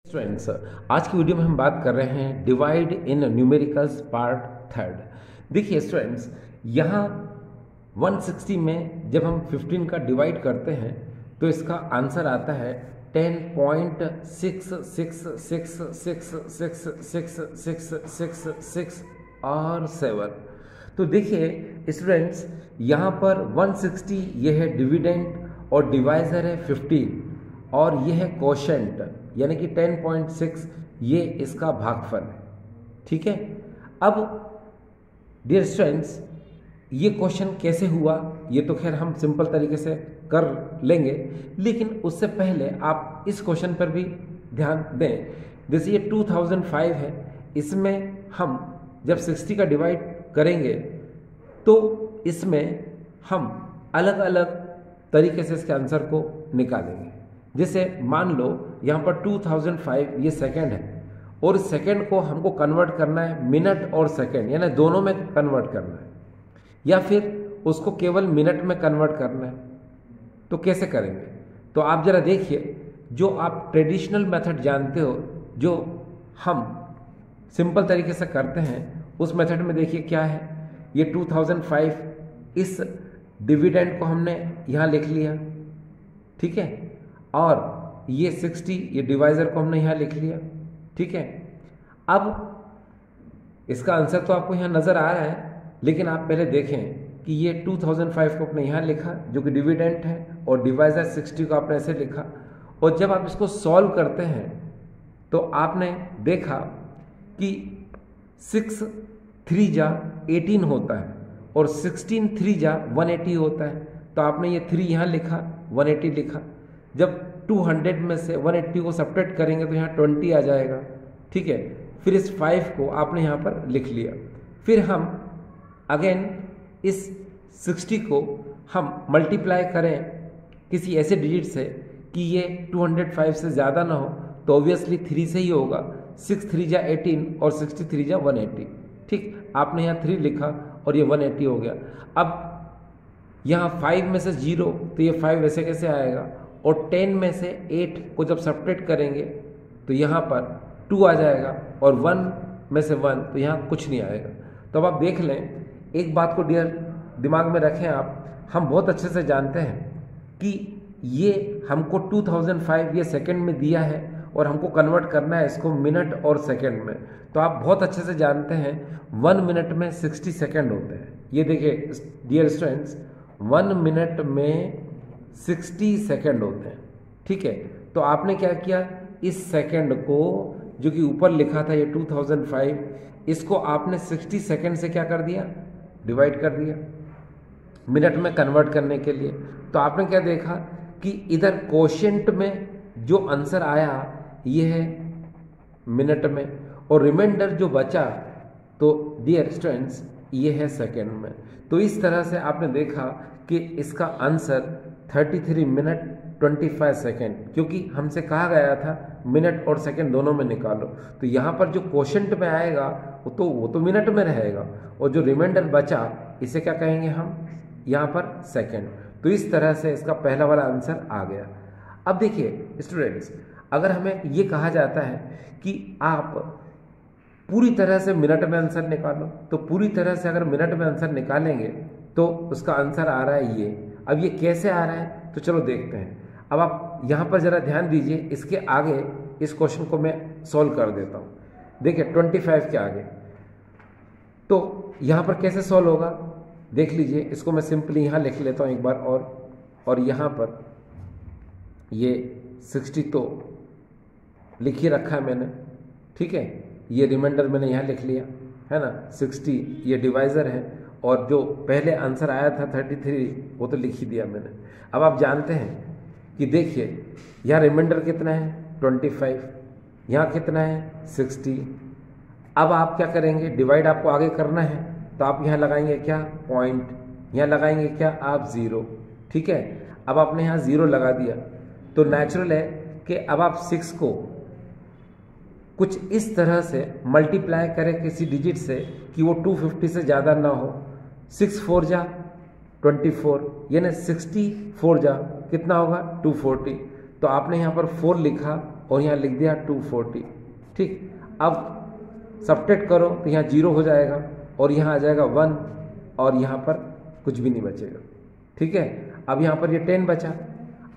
Students, आज की video में हम बात कर रहे हैं divide in numericals part third. देखिए स्टूडेंट्स, यहाँ 160 में जब हम 15 का डिवाइड करते हैं तो इसका आंसर आता है 10.66666666 और 7। तो देखिए स्टूडेंट्स, यहाँ पर 160 ये है डिविडेंड और डिवाइजर है 15 और ये है कोशेंट यानी कि 10.6 ये इसका भागफल है। ठीक है, अब डियर स्टूडेंट्स, ये क्वेश्चन कैसे हुआ ये तो खैर हम सिंपल तरीके से कर लेंगे, लेकिन उससे पहले आप इस क्वेश्चन पर भी ध्यान दें। जैसे ये 2005 है, इसमें हम जब 60 का डिवाइड करेंगे तो इसमें हम अलग अलग तरीके से इसके आंसर को निकालेंगे। जैसे मान लो यहाँ पर 2005 ये सेकंड है और इस सेकंड को हमको कन्वर्ट करना है मिनट और सेकंड, यानी दोनों में कन्वर्ट करना है, या फिर उसको केवल मिनट में कन्वर्ट करना है। तो कैसे करेंगे? तो आप जरा देखिए, जो आप ट्रेडिशनल मेथड जानते हो, जो हम सिंपल तरीके से करते हैं, उस मेथड में देखिए क्या है। ये 2005 इस डिविडेंड को हमने यहाँ लिख लिया, ठीक है, और ये 60 ये डिवाइजर को हमने यहाँ लिख लिया, ठीक है। अब इसका आंसर तो आपको यहाँ नज़र आ रहा है, लेकिन आप पहले देखें कि ये 2005 को आपने यहाँ लिखा जो कि डिविडेंट है, और डिवाइजर 60 को आपने ऐसे लिखा, और जब आप इसको सॉल्व करते हैं तो आपने देखा कि 6 3 जा 18 होता है और 16 3 जा 180 होता है। तो आपने ये 3 यहाँ लिखा, 180 लिखा। जब 200 में से 180 को सब्ट्रैक्ट करेंगे तो यहाँ 20 आ जाएगा, ठीक है। फिर इस 5 को आपने यहाँ पर लिख लिया। फिर हम अगेन इस 60 को हम मल्टीप्लाई करें किसी ऐसे डिजिट से कि ये 205 से ज़्यादा ना हो, तो ऑब्वियसली 3 से ही होगा। 6 3 जा 18 और 63 जा 180, ठीक। आपने यहाँ 3 लिखा और ये 180 हो गया। अब यहाँ 5 में से 0 तो ये 5 वैसे कैसे आएगा, और 10 में से 8 को जब सब्ट्रैक्ट करेंगे तो यहाँ पर 2 आ जाएगा, और 1 में से 1 तो यहाँ कुछ नहीं आएगा। तो अब आप देख लें, एक बात को डियर दिमाग में रखें आप, हम बहुत अच्छे से जानते हैं कि ये हमको 2005 ये सेकंड में दिया है और हमको कन्वर्ट करना है इसको मिनट और सेकंड में। तो आप बहुत अच्छे से जानते हैं 1 मिनट में 60 सेकंड होते हैं। ये देखिए डियर स्टूडेंट्स, 1 मिनट में 60 सेकंड होते हैं, ठीक है। तो आपने क्या किया, इस सेकंड को जो कि ऊपर लिखा था ये 2005, इसको आपने 60 सेकंड से क्या कर दिया, डिवाइड कर दिया मिनट में कन्वर्ट करने के लिए। तो आपने क्या देखा कि इधर कोशेंट में जो आंसर आया ये है मिनट में, और रिमाइंडर जो बचा तो डियर स्टूडेंट्स ये है सेकंड में। तो इस तरह से आपने देखा कि इसका आंसर 33 मिनट 25 सेकेंड, क्योंकि हमसे कहा गया था मिनट और सेकंड दोनों में निकालो। तो यहाँ पर जो कोशेंट में आएगा वो तो मिनट में रहेगा, और जो रिमाइंडर बचा इसे क्या कहेंगे हम यहाँ पर सेकंड। तो इस तरह से इसका पहला वाला आंसर आ गया। अब देखिए स्टूडेंट्स, अगर हमें ये कहा जाता है कि आप पूरी तरह से मिनट में आंसर निकालो, तो पूरी तरह से अगर मिनट में आंसर निकालेंगे तो उसका आंसर आ रहा है ये। अब ये कैसे आ रहा है तो चलो देखते हैं। अब आप यहाँ पर ज़रा ध्यान दीजिए, इसके आगे इस क्वेश्चन को मैं सॉल्व कर देता हूँ। देखिए 25 के आगे तो यहाँ पर कैसे सॉल्व होगा देख लीजिए। इसको मैं सिंपली यहाँ लिख लेता हूँ एक बार और यहाँ पर ये 60 तो लिख ही रखा है मैंने, ठीक है। ये रिमाइंडर मैंने यहाँ लिख लिया है ना, 60 ये डिवाइज़र है, और जो पहले आंसर आया था 33 वो तो लिख ही दिया मैंने। अब आप जानते हैं कि देखिए यहाँ रिमाइंडर कितना है 25, यहाँ कितना है 60। अब आप क्या करेंगे, डिवाइड आपको आगे करना है तो आप यहाँ लगाएंगे क्या, पॉइंट, यहाँ लगाएंगे क्या आप 0, ठीक है। अब आपने यहाँ 0 लगा दिया तो नेचुरल है कि अब आप 6 को कुछ इस तरह से मल्टीप्लाई करें किसी डिजिट से कि वो 250 से ज़्यादा ना हो। 6 4 जा 24, यानी 64 जा कितना होगा 240। तो आपने यहाँ पर 4 लिखा और यहाँ लिख दिया 240। ठीक, अब सब्ट्रैक्ट करो तो यहाँ 0 हो जाएगा और यहाँ आ जाएगा 1 और यहाँ पर कुछ भी नहीं बचेगा। ठीक है, अब यहाँ पर ये 10 बचा।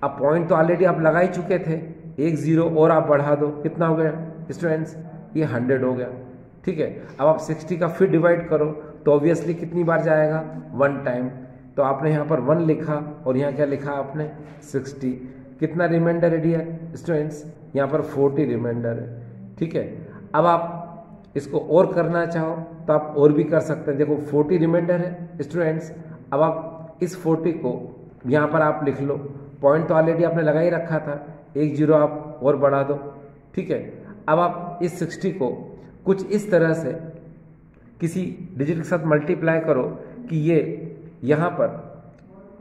अब पॉइंट तो ऑलरेडी आप लगा ही चुके थे, एक 0 और आप बढ़ा दो, कितना हो गया स्टूडेंट्स, ये 100 हो गया। ठीक है, अब आप 60 का फिर डिवाइड करो तो ऑब्वियसली कितनी बार जाएगा, 1 टाइम। तो आपने यहाँ पर 1 लिखा और यहाँ क्या लिखा आपने 60। कितना रिमाइंडर है डियर स्टूडेंट्स, यहाँ पर 40 रिमाइंडर है। ठीक है, अब आप इसको और करना चाहो तो आप और भी कर सकते हैं। देखो 40 रिमाइंडर है स्टूडेंट्स, अब आप इस 40 को यहाँ पर आप लिख लो, पॉइंट तो ऑलरेडी आपने लगा ही रखा था, एक 0 आप और बढ़ा दो। ठीक है, अब आप इस 60 को कुछ इस तरह से किसी डिजिट के साथ मल्टीप्लाई करो कि ये यहाँ पर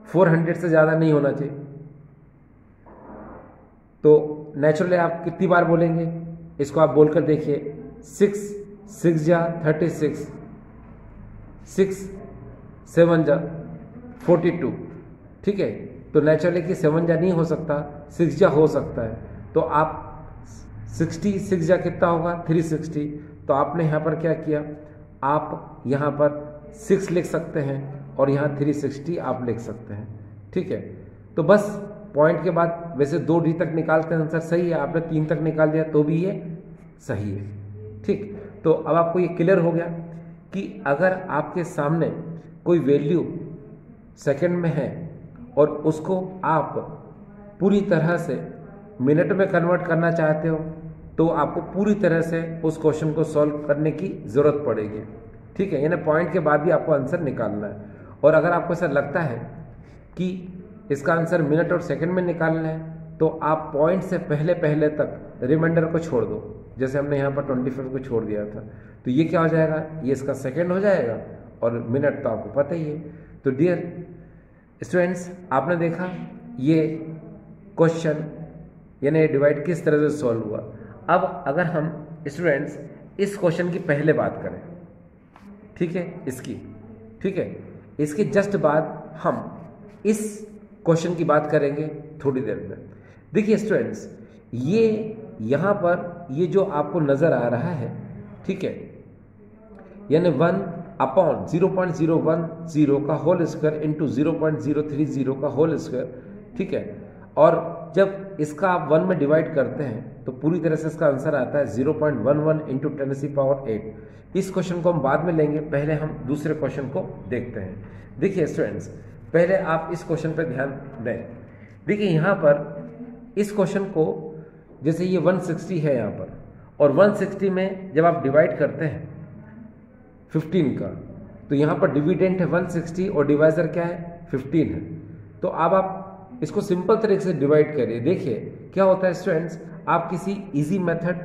400 से ज़्यादा नहीं होना चाहिए। तो नेचुरली आप कितनी बार बोलेंगे इसको, आप बोलकर देखिए, 6 जा 36, 6 7 जा 42। ठीक है, तो नेचुरली कि 7 जा नहीं हो सकता, 6 जा हो सकता है। तो आप 6 जा कितना होगा 360। तो आपने यहाँ पर क्या किया, आप यहाँ पर 6 लिख सकते हैं और यहाँ 360 आप लिख सकते हैं। ठीक है, तो बस पॉइंट के बाद वैसे 2D तक निकालते हैं आंसर, सही है, आपने 3 तक निकाल दिया तो भी ये सही है। ठीक, तो अब आपको ये क्लियर हो गया कि अगर आपके सामने कोई वैल्यू सेकंड में है और उसको आप पूरी तरह से मिनट में कन्वर्ट करना चाहते हो तो आपको पूरी तरह से उस क्वेश्चन को सॉल्व करने की ज़रूरत पड़ेगी। ठीक है, यानी पॉइंट के बाद भी आपको आंसर निकालना है। और अगर आपको ऐसा लगता है कि इसका आंसर मिनट और सेकंड में निकालना है तो आप पॉइंट से पहले पहले तक रिमाइंडर को छोड़ दो। जैसे हमने यहाँ पर 25 को छोड़ दिया था, तो ये क्या हो जाएगा, ये इसका सेकंड हो जाएगा और मिनट तो आपको पता ही है। तो डियर स्टूडेंट्स, आपने देखा ये क्वेश्चन यानी डिवाइड किस तरह से सॉल्व हुआ। अब अगर हम स्टूडेंट्स इस क्वेश्चन की पहले बात करें, ठीक है, ठीक है, इसके जस्ट बाद हम इस क्वेश्चन की बात करेंगे थोड़ी देर में। देखिए स्टूडेंट्स, ये यहाँ पर ये जो आपको नज़र आ रहा है, ठीक है, यानी 1/0.010 का होल स्क्वायर इंटू 0.030 का होल स्क्वायर। ठीक है, और जब इसका आप 1 में डिवाइड करते हैं तो पूरी तरह से इसका आंसर आता है 0.11 इंटू 10⁸8। इस क्वेश्चन को हम बाद में लेंगे, पहले हम दूसरे क्वेश्चन को देखते हैं। देखिए स्टूडेंट्स, पहले आप इस क्वेश्चन पर ध्यान दें। देखिए यहाँ पर इस क्वेश्चन को, जैसे ये 160 है यहाँ पर, और 160 में जब आप डिवाइड करते हैं 15 का, तो यहाँ पर डिविडेंट है 160 और डिवाइजर क्या है 15 है। तो अब आप इसको सिंपल तरीके से डिवाइड करिए। देखिए क्या होता है स्टूडेंट्स, आप किसी इजी मेथड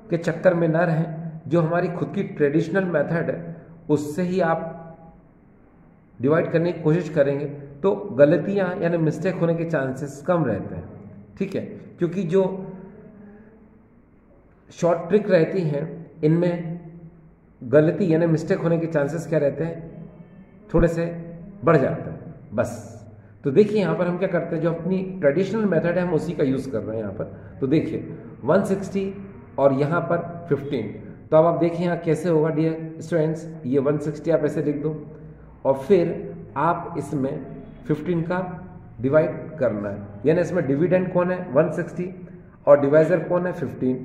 के चक्कर में ना रहें, जो हमारी खुद की ट्रेडिशनल मेथड है उससे ही आप डिवाइड करने की कोशिश करेंगे तो गलतियां यानी मिस्टेक होने के चांसेस कम रहते हैं। ठीक है, क्योंकि जो शॉर्ट ट्रिक रहती हैं इनमें गलती यानी मिस्टेक होने के चांसेस क्या रहते हैं, थोड़े से बढ़ जाते हैं बस। तो देखिए यहाँ पर हम क्या करते हैं, जो अपनी ट्रेडिशनल मेथड है हम उसी का यूज़ कर रहे हैं यहाँ पर। तो देखिए 160 और यहाँ पर 15, तो अब आप देखिए यहाँ कैसे होगा डियर स्टूडेंट्स, ये 160 आप ऐसे लिख दो और फिर आप इसमें 15 का डिवाइड करना है, यानी इसमें डिविडेंड कौन है 160 और डिवाइजर कौन है 15।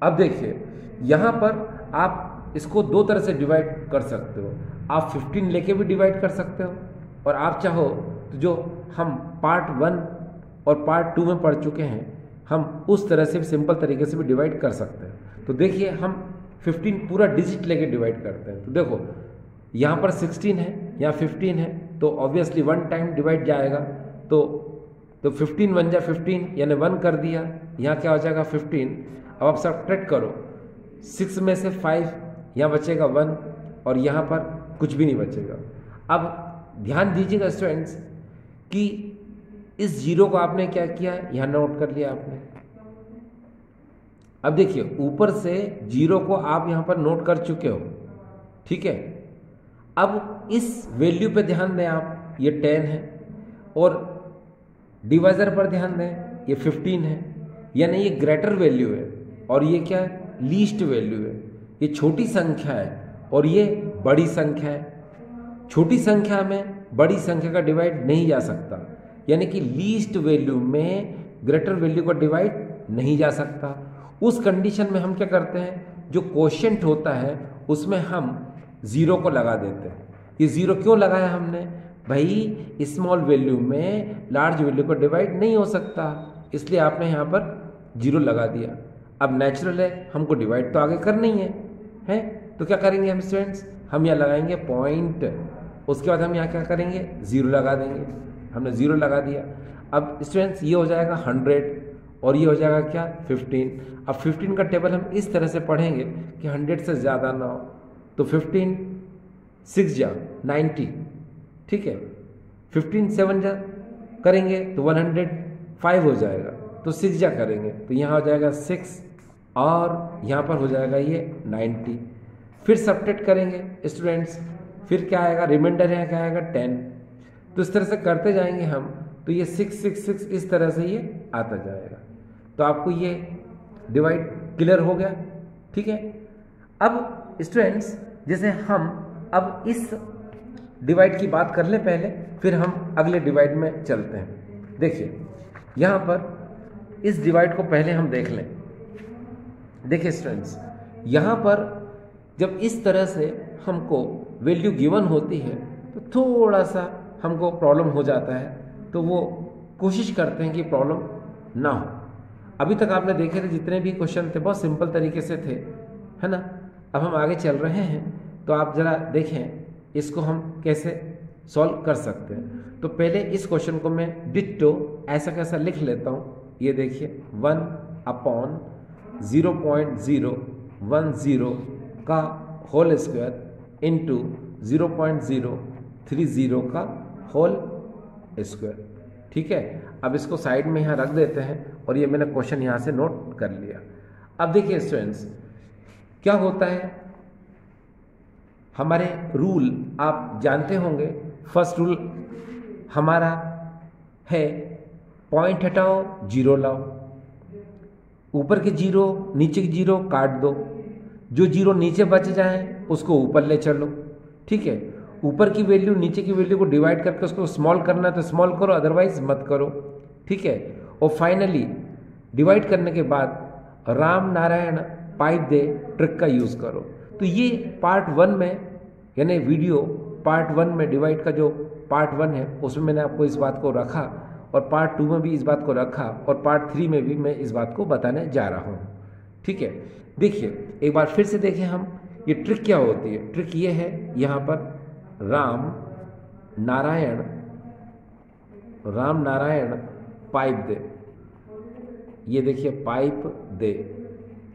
अब देखिए यहाँ पर आप इसको दो तरह से डिवाइड कर सकते हो, आप 15 लेके भी डिवाइड कर सकते हो और आप चाहो तो जो हम पार्ट 1 और पार्ट 2 में पढ़ चुके हैं हम उस तरह से भी सिंपल तरीके से भी डिवाइड कर सकते हैं। तो देखिए हम 15 पूरा डिजिट लेके डिवाइड करते हैं। तो देखो यहाँ पर 16 है, यहाँ 15 है, तो ऑब्वियसली 1 टाइम डिवाइड जाएगा। तो 15 1 जा 15 यानी 1 कर दिया, यहाँ क्या हो जाएगा 15। अब आप सब्ट्रैक्ट करो, 6 में से 5 यहाँ बचेगा 1 और यहाँ पर कुछ भी नहीं बचेगा। अब ध्यान दीजिएगा स्टूडेंट्स कि इस जीरो को आपने क्या किया, यहाँ नोट कर लिया आपने। अब देखिए ऊपर से जीरो को आप यहाँ पर नोट कर चुके हो, ठीक है। अब इस वैल्यू पे ध्यान दें आप, ये 10 है, और डिवाइजर पर ध्यान दें, ये 15 है, यानी ये ग्रेटर वैल्यू है और ये क्या है, लीस्ट वैल्यू है। ये छोटी संख्या है और ये बड़ी संख्या है। छोटी संख्या में बड़ी संख्या का डिवाइड नहीं जा सकता, यानी कि लीस्ट वैल्यू में ग्रेटर वैल्यू का डिवाइड नहीं जा सकता। उस कंडीशन में हम क्या करते हैं, जो क्वोशिएंट होता है उसमें हम ज़ीरो को लगा देते हैं। ये ज़ीरो क्यों लगाया हमने, भाई स्मॉल वैल्यू में लार्ज वैल्यू को डिवाइड नहीं हो सकता, इसलिए आपने यहाँ पर जीरो लगा दिया। अब नेचुरल है, हमको डिवाइड तो आगे करनी है तो क्या करेंगे हम स्टूडेंट्स, हम यहाँ लगाएंगे पॉइंट, उसके बाद हम यहाँ क्या करेंगे, ज़ीरो लगा देंगे। हमने ज़ीरो लगा दिया। अब स्टूडेंट्स ये हो जाएगा 100 और ये हो जाएगा क्या 15। अब 15 का टेबल हम इस तरह से पढ़ेंगे कि 100 से ज़्यादा ना हो, तो 15 6 जा 90, ठीक है। 15 7 जा करेंगे तो 105 हो जाएगा, तो 6 जा करेंगे तो यहाँ हो जाएगा 6 और यहाँ पर हो जाएगा ये 90। फिर सबट्रैक्ट करेंगे स्टूडेंट्स, फिर क्या आएगा, रिमाइंडर है क्या आएगा 10। तो इस तरह से करते जाएंगे हम, तो ये 6 6 6 इस तरह से ये आता जाएगा। तो आपको ये डिवाइड क्लियर हो गया, ठीक है। अब स्टूडेंट्स जैसे हम अब इस डिवाइड की बात कर लें पहले, फिर हम अगले डिवाइड में चलते हैं। देखिए यहाँ पर इस डिवाइड को पहले हम देख लें। देखिए स्टूडेंट्स, यहाँ पर जब इस तरह से हमको वैल्यू गिवन होती है तो थोड़ा सा हमको प्रॉब्लम हो जाता है, तो वो कोशिश करते हैं कि प्रॉब्लम ना हो। अभी तक आपने देखे थे जितने भी क्वेश्चन थे बहुत सिंपल तरीके से थे, है ना। अब हम आगे चल रहे हैं, तो आप ज़रा देखें इसको हम कैसे सॉल्व कर सकते हैं। तो पहले इस क्वेश्चन को मैं डिट्टो ऐसा कैसा लिख लेता हूँ। ये देखिए 1/0.010 का होल स्क्वायर इंटू 0.030 का होल स्क्वायर, ठीक है। अब इसको साइड में यहाँ रख देते हैं और ये मैंने क्वेश्चन यहाँ से नोट कर लिया। अब देखिए स्टूडेंट्स क्या होता है, हमारे रूल आप जानते होंगे। फर्स्ट रूल हमारा है पॉइंट हटाओ जीरो लाओ, ऊपर के जीरो नीचे के जीरो काट दो, जो जीरो नीचे बच जाए उसको ऊपर ले चलो, ठीक है। ऊपर की वैल्यू नीचे की वैल्यू को डिवाइड करके उसको स्मॉल करना है तो स्मॉल करो, अदरवाइज मत करो, ठीक है। और फाइनली डिवाइड करने के बाद राम नारायण पाइप दे ट्रिक का यूज़ करो। तो ये पार्ट 1 में यानी वीडियो पार्ट 1 में डिवाइड का जो पार्ट 1 है उसमें मैंने आपको इस बात को रखा, और पार्ट 2 में भी इस बात को रखा, और पार्ट 3 में भी मैं इस बात को बताने जा रहा हूँ, ठीक है। देखिए एक बार फिर से देखें हम, ये ट्रिक क्या होती है। ट्रिक ये है, यहाँ पर राम नारायण पाइप दे, ये देखिए पाइप दे।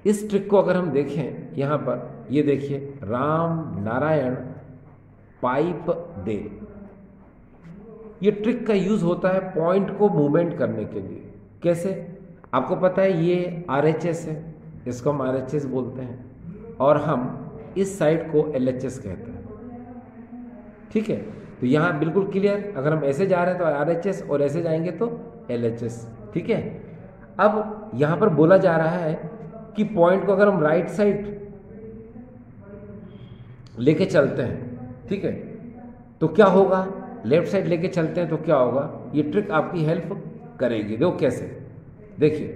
इस ट्रिक को अगर हम देखें यहाँ पर, ये देखिए राम नारायण पाइप दे, ये ट्रिक का यूज होता है पॉइंट को मूवमेंट करने के लिए। कैसे, आपको पता है ये RHS है, इसको हम RHS बोलते हैं, और हम इस साइड को LHS कहते हैं, ठीक है। तो यहाँ बिल्कुल क्लियर, अगर हम ऐसे जा रहे हैं तो RHS और ऐसे जाएंगे तो LHS, ठीक है। अब यहाँ पर बोला जा रहा है कि पॉइंट को अगर हम राइट साइड लेके चलते हैं, ठीक है, तो क्या होगा, लेफ्ट साइड लेके चलते हैं तो क्या होगा, ये ट्रिक आपकी हेल्प करेगी। देखो कैसे, देखिए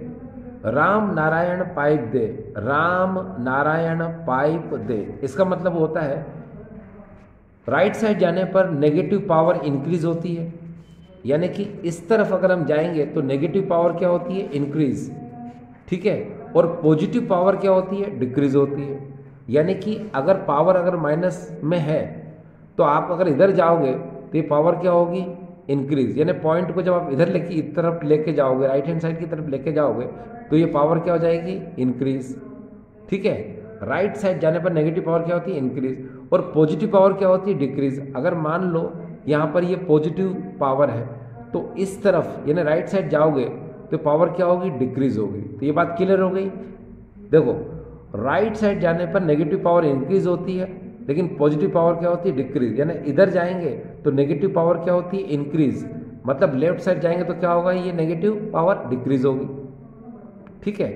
राम नारायण पाइप दे, राम नारायण पाइप दे, इसका मतलब होता है राइट साइड जाने पर नेगेटिव पावर इंक्रीज होती है, यानी कि इस तरफ अगर हम जाएंगे तो नेगेटिव पावर क्या होती है, इंक्रीज, ठीक है। और पॉजिटिव पावर क्या होती है, डिक्रीज होती है। यानी कि अगर पावर अगर माइनस में है तो आप अगर इधर जाओगे तो ये पावर क्या होगी, इंक्रीज। यानी पॉइंट को जब आप इधर लेके इस तरफ लेके जाओगे, राइट हैंड साइड की तरफ लेके जाओगे तो ये पावर क्या हो जाएगी, इंक्रीज, ठीक है। राइट साइड जाने पर नेगेटिव पावर क्या होती है, इंक्रीज, और पॉजिटिव पावर क्या होती है, डिक्रीज। अगर मान लो यहाँ पर ये पॉजिटिव पावर है तो इस तरफ यानी राइट साइड जाओगे तो पावर क्या होगी, डिक्रीज होगी। तो ये बात क्लियर हो गई। देखो राइट साइड जाने पर नेगेटिव पावर इंक्रीज होती है, लेकिन पॉजिटिव पावर क्या होती है, डिक्रीज। यानी इधर जाएंगे तो नेगेटिव पावर क्या होती है, इंक्रीज, मतलब लेफ्ट साइड जाएंगे तो क्या होगा, ये नेगेटिव पावर डिक्रीज होगी, ठीक है।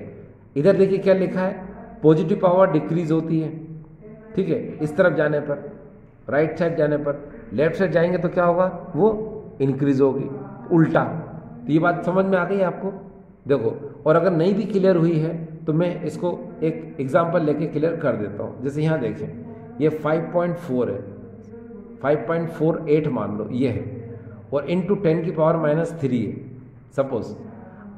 इधर देखिए क्या लिखा है, पॉजिटिव पावर डिक्रीज होती है, ठीक है, इस तरफ जाने पर, राइट साइड जाने पर। लेफ्ट साइड जाएंगे तो क्या होगा, वो इंक्रीज होगी, उल्टा। तो ये बात समझ में आ गई आपको? देखो, और अगर नहीं भी क्लियर हुई है तो मैं इसको एक एग्जांपल लेके क्लियर कर देता हूँ। जैसे यहाँ देखें, ये 5.4 है, 5.48 मान लो ये है, और इंटू 10 की पावर -3 है सपोज।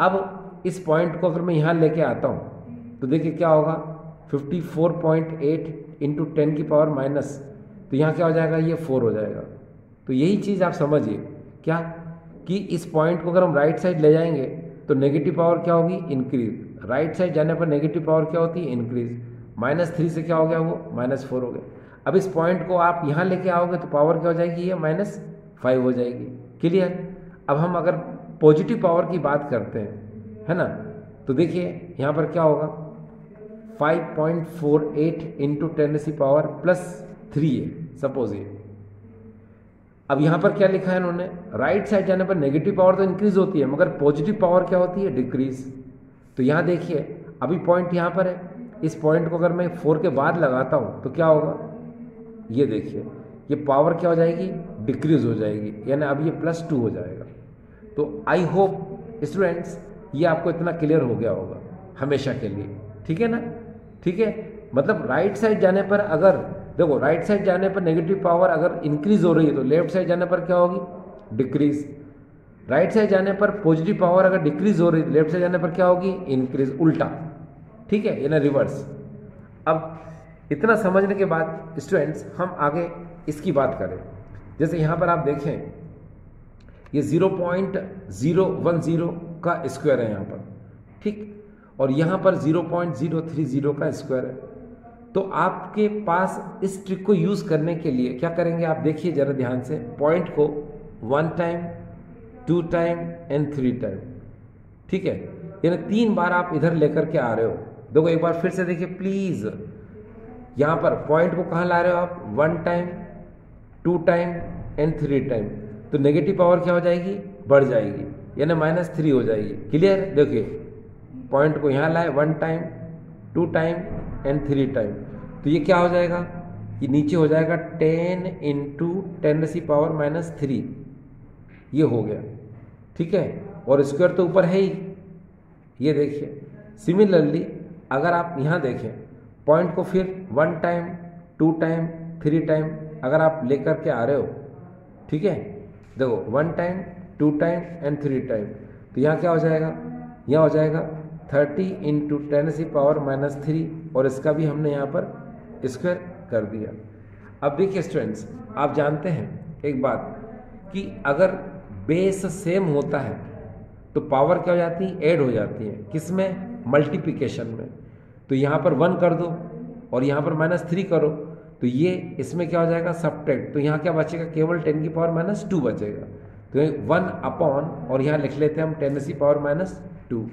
अब इस पॉइंट को अगर मैं यहाँ लेके आता हूँ तो देखिए क्या होगा, 54.8 इंटू 10 की पावर माइनस, तो यहाँ क्या हो जाएगा, ये 4 हो जाएगा। तो यही चीज़ आप समझिए क्या, कि इस पॉइंट को अगर हम राइट साइड ले जाएंगे तो नेगेटिव पावर क्या होगी, इंक्रीज। राइट साइड जाने पर नेगेटिव पावर क्या होती है, इंक्रीज। -3 से क्या हो गया, वो -4 हो गया। अब इस पॉइंट को आप यहाँ लेके आओगे तो पावर क्या हो जाएगी, ये -5 हो जाएगी। क्लियर? अब हम अगर पॉजिटिव पावर की बात करते हैं, है ना, तो देखिए यहाँ पर क्या होगा, 5.48 इंटू 10⁻³ है सपोज ये। अब यहाँ पर क्या लिखा है इन्होंने, राइट साइड जाने पर नेगेटिव पावर तो इंक्रीज होती है, मगर पॉजिटिव पावर क्या होती है, डिक्रीज। तो यहाँ देखिए अभी पॉइंट यहाँ पर है, इस पॉइंट को अगर मैं 4 के बाद लगाता हूँ तो क्या होगा, ये देखिए ये पावर क्या हो जाएगी, डिक्रीज हो जाएगी, यानी अब ये +2 हो जाएगा। तो आई होप स्टूडेंट्स ये आपको इतना क्लियर हो गया होगा हमेशा के लिए, ठीक है ना? ठीक है, मतलब राइट साइड जाने पर अगर देखो, राइट साइड जाने पर नेगेटिव पावर अगर इंक्रीज हो रही है तो लेफ्ट साइड जाने पर क्या होगी, डिक्रीज। राइट साइड जाने पर पॉजिटिव पावर अगर डिक्रीज हो रही है तो लेफ्ट साइड जाने पर क्या होगी, इंक्रीज, उल्टा, ठीक है, यानी रिवर्स। अब इतना समझने के बाद स्टूडेंट्स हम आगे इसकी बात करें। जैसे यहाँ पर आप देखें, ये 0.010 का स्क्वायर है यहाँ पर, ठीक, और यहाँ पर 0.030 का स्क्वायर है। तो आपके पास इस ट्रिक को यूज़ करने के लिए क्या करेंगे, आप देखिए ज़रा ध्यान से, पॉइंट को 1 टाइम, 2 टाइम एंड 3 टाइम, ठीक है, यानी 3 बार आप इधर लेकर के आ रहे हो। देखो एक बार फिर से देखिए प्लीज़, यहाँ पर पॉइंट को कहाँ ला रहे हो आप, 1 टाइम, 2 टाइम एंड 3 टाइम। तो नेगेटिव पावर क्या हो जाएगी, बढ़ जाएगी, यानी -3 हो जाएगी। क्लियर? देखिए पॉइंट को यहाँ लाए, 1 टाइम, 2 टाइम एंड 3 टाइम, तो ये क्या हो जाएगा, ये नीचे हो जाएगा 10 इंटू 10⁻³ ये हो गया, ठीक है, और स्क्वायर तो ऊपर है ही। ये देखिए सिमिलरली अगर आप यहाँ देखें पॉइंट को फिर 1 टाइम, 2 टाइम, 3 टाइम अगर आप लेकर के आ रहे हो, ठीक है, देखो 1 टाइम, 2 टाइम एंड 3 टाइम, तो यहाँ क्या हो जाएगा, यहाँ हो जाएगा 30 इंटू 10⁻³ और इसका भी हमने यहाँ पर स्क्वायर कर दिया। अब देखिए स्टूडेंट्स, आप जानते हैं एक बात कि अगर बेस सेम होता है तो पावर क्या हो जाती है, ऐड हो जाती है, किसमें, मल्टीप्लिकेशन में। तो यहाँ पर 1 कर दो और यहाँ पर -3 करो, तो ये इसमें क्या हो जाएगा, सब्ट्रैक्ट, तो यहाँ क्या बचेगा, केवल 10⁻² बचेगा। तो 1 अपॉन, और यहाँ लिख लेते हैं हम 10⁻²।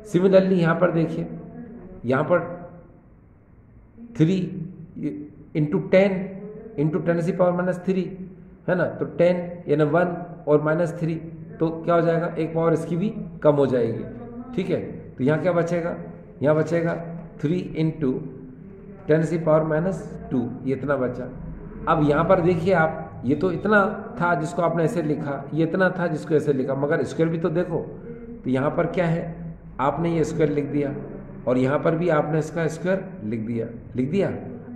सिमिलरली यहाँ पर देखिए, यहाँ पर 3 इंटू 10 इंटू 10⁻³ है ना, तो 10 यानी 1 और -3, तो क्या हो जाएगा, एक पावर इसकी भी कम हो जाएगी, ठीक है। तो यहाँ क्या बचेगा, यहाँ बचेगा 3 इंटू 10⁻², ये इतना बचा। अब यहाँ पर देखिए आप, ये तो इतना था जिसको आपने ऐसे लिखा, ये इतना था जिसको ऐसे लिखा, मगर स्क्वायर भी तो देखो, तो यहाँ पर क्या है, आपने ये स्क्वायर लिख दिया और यहाँ पर भी आपने इसका स्क्वायर लिख दिया।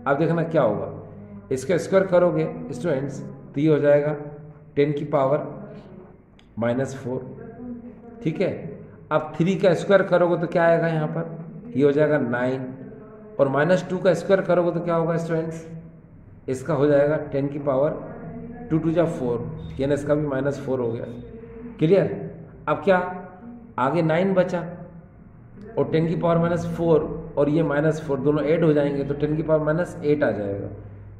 अब देखना क्या होगा, इसका स्क्वायर करोगे स्टूडेंट्स तो ये हो जाएगा 10⁻⁻⁴, ठीक है। अब 3 का स्क्वायर करोगे तो क्या आएगा, यहाँ पर ये हो जाएगा 9, और -2 का स्क्वायर करोगे तो क्या होगा स्टूडेंट्स, इसका हो जाएगा 10⁻2 2 × 4, यानी इसका भी -4 हो गया। क्लियर? अब क्या, आगे 9 बचा और 10⁻⁻⁴ और ये -4 दोनों ऐड हो जाएंगे तो 10⁻⁻8 आ जाएगा।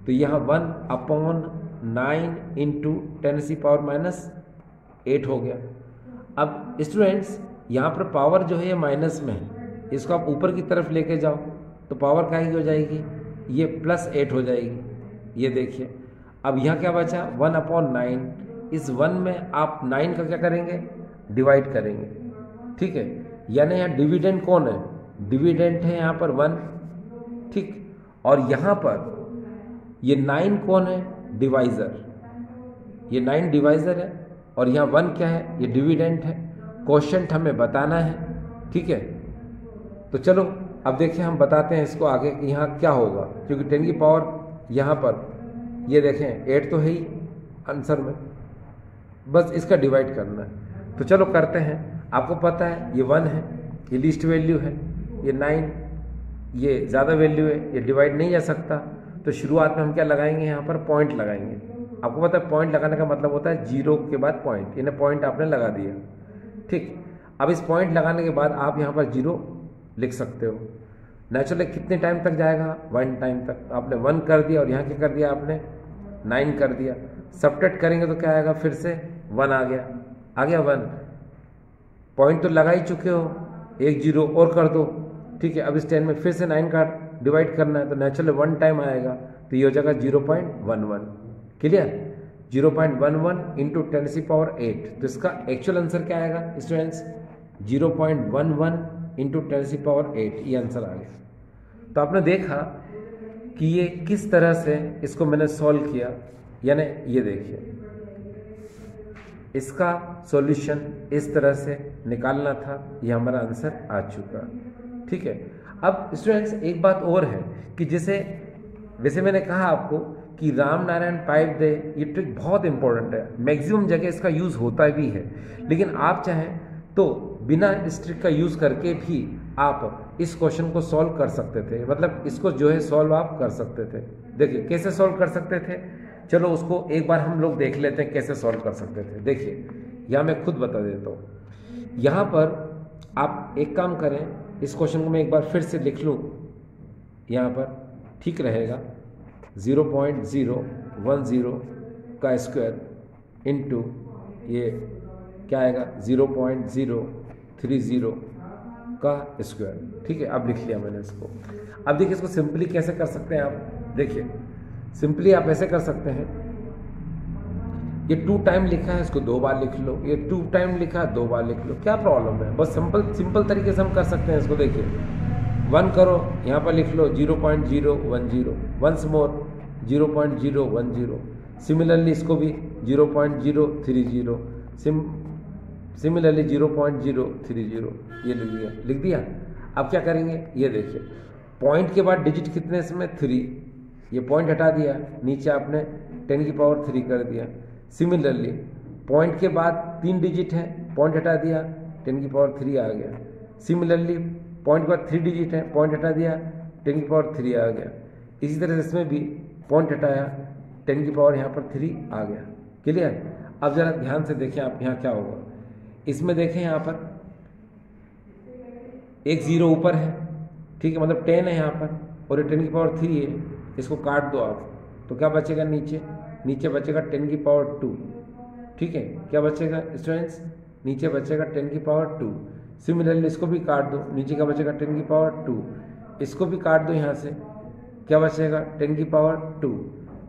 तो यहाँ 1/9 इंटू 10⁻⁻8 हो गया। अब स्टूडेंट्स यहाँ पर पावर जो है ये माइनस में है, इसको आप ऊपर की तरफ लेके जाओ तो पावर क्या हो जाएगी, ये +8 हो जाएगी। ये देखिए अब यहाँ क्या बचा, 1/9, इस 1 में आप 9 का क्या करेंगे, डिवाइड करेंगे, ठीक है। यानी यहाँ डिविडेंड कौन है, डिविडेंड है यहाँ पर 1, ठीक। और यहाँ पर ये 9 कौन है, डिवाइज़र, ये 9 डिवाइज़र है, और यहाँ 1 क्या है, ये डिविडेंड है। क्वोशिएंट हमें बताना है, ठीक है। तो चलो अब देखिए हम बताते हैं इसको आगे कि यहाँ क्या होगा, क्योंकि 10 की पावर यहाँ पर ये देखें 8 तो है ही आंसर में, बस इसका डिवाइड करना है। तो चलो करते हैं। आपको पता है ये 1 है, ये लीस्ट वैल्यू है, ये 9 ये ज़्यादा वैल्यू है, ये डिवाइड नहीं जा सकता। तो शुरुआत में हम क्या लगाएंगे, यहाँ पर पॉइंट लगाएंगे। आपको पता है पॉइंट लगाने का मतलब होता है 0 के बाद पॉइंट, यानी पॉइंट आपने लगा दिया, ठीक। अब इस पॉइंट लगाने के बाद आप यहाँ पर 0 लिख सकते हो। नेचुरली कितने टाइम तक जाएगा, 1 टाइम तक। आपने 1 कर दिया और यहाँ क्या कर दिया आपने, 9 कर दिया। सब्ट्रैक्ट करेंगे तो क्या आएगा, फिर से 1 आ गया 1। पॉइंट तो लगा ही चुके हो, एक 0 और कर दो, ठीक है। अब इस 10 में फिर से 9 का डिवाइड करना है, तो नेचुरली 1 टाइम आएगा, तो ये हो जाएगा 0.11। Clear, 0.11 into 10⁸8। तो इसका एक्चुअल आंसर क्या आएगा स्टूडेंट्स, 0.11 इंटू 10⁸8, ये आंसर आ गया। तो आपने देखा कि ये किस तरह से इसको मैंने सॉल्व किया, यानी ये देखिए इसका सॉल्यूशन इस तरह से निकालना था, ये हमारा आंसर आ चुका, ठीक है। अब स्टूडेंट्स एक बात और है कि जैसे वैसे मैंने कहा आपको कि राम नारायण पाइप दे, ये ट्रिक बहुत इंपॉर्टेंट है, मैक्सिमम जगह इसका यूज़ होता भी है। लेकिन आप चाहें तो बिना इस ट्रिक का यूज़ करके भी आप इस क्वेश्चन को सॉल्व कर सकते थे, मतलब इसको जो है सॉल्व आप कर सकते थे। देखिए कैसे सॉल्व कर सकते थे, चलो उसको एक बार हम लोग देख लेते हैं कैसे सॉल्व कर सकते थे। देखिए यहाँ मैं खुद बता देता हूँ। यहाँ पर आप एक काम करें, इस क्वेश्चन को मैं एक बार फिर से लिख लूँ, यहाँ पर ठीक रहेगा। 0.010 का स्क्वायर इंटू ये क्या आएगा 0.030 का स्क्वायर, ठीक है। अब लिख लिया मैंने इसको। अब देखिए इसको सिंपली कैसे कर सकते हैं आप, देखिए सिंपली आप ऐसे कर सकते हैं, ये 2 टाइम लिखा है इसको 2 बार लिख लो, ये 2 टाइम लिखा है 2 बार लिख लो, क्या प्रॉब्लम है। बस सिंपल तरीके से हम कर सकते हैं इसको। देखिए 1 करो, यहाँ पर लिख लो 0.010, वंस मोर 0.010, सिमिलरली इसको भी 0.030, सिमिलरली 0.030, ये लिख दिया। अब क्या करेंगे, ये देखिए पॉइंट के बाद डिजिट कितने इसमें 3, ये पॉइंट हटा दिया, नीचे आपने 10⁻³ कर दिया। सिमिलरली पॉइंट के बाद 3 डिजिट है, पॉइंट हटा दिया, 10⁻³ आ गया। सिमिलरली पॉइंट के बाद 3 डिजिट है, पॉइंट हटा दिया, 10⁻³ आ गया। इसी तरह से इसमें भी पॉइंट हटाया, 10⁻³ यहाँ पर 3 आ गया। क्लियर। अब जरा ध्यान से देखें आप, यहाँ क्या होगा, इसमें देखें यहाँ पर एक 0 ऊपर है, ठीक है, मतलब 10 है यहाँ पर, और ये 10⁻³ है, इसको काट दो आप, तो क्या बचेगा, नीचे बचेगा 10⁻², ठीक है। क्या बचेगा स्टूडेंट्स, नीचे बचेगा 10⁻²। सिमिलरली इसको भी काट दो, नीचे क्या बचेगा 10⁻², इसको भी काट दो, यहाँ से क्या बचेगा 10⁻²,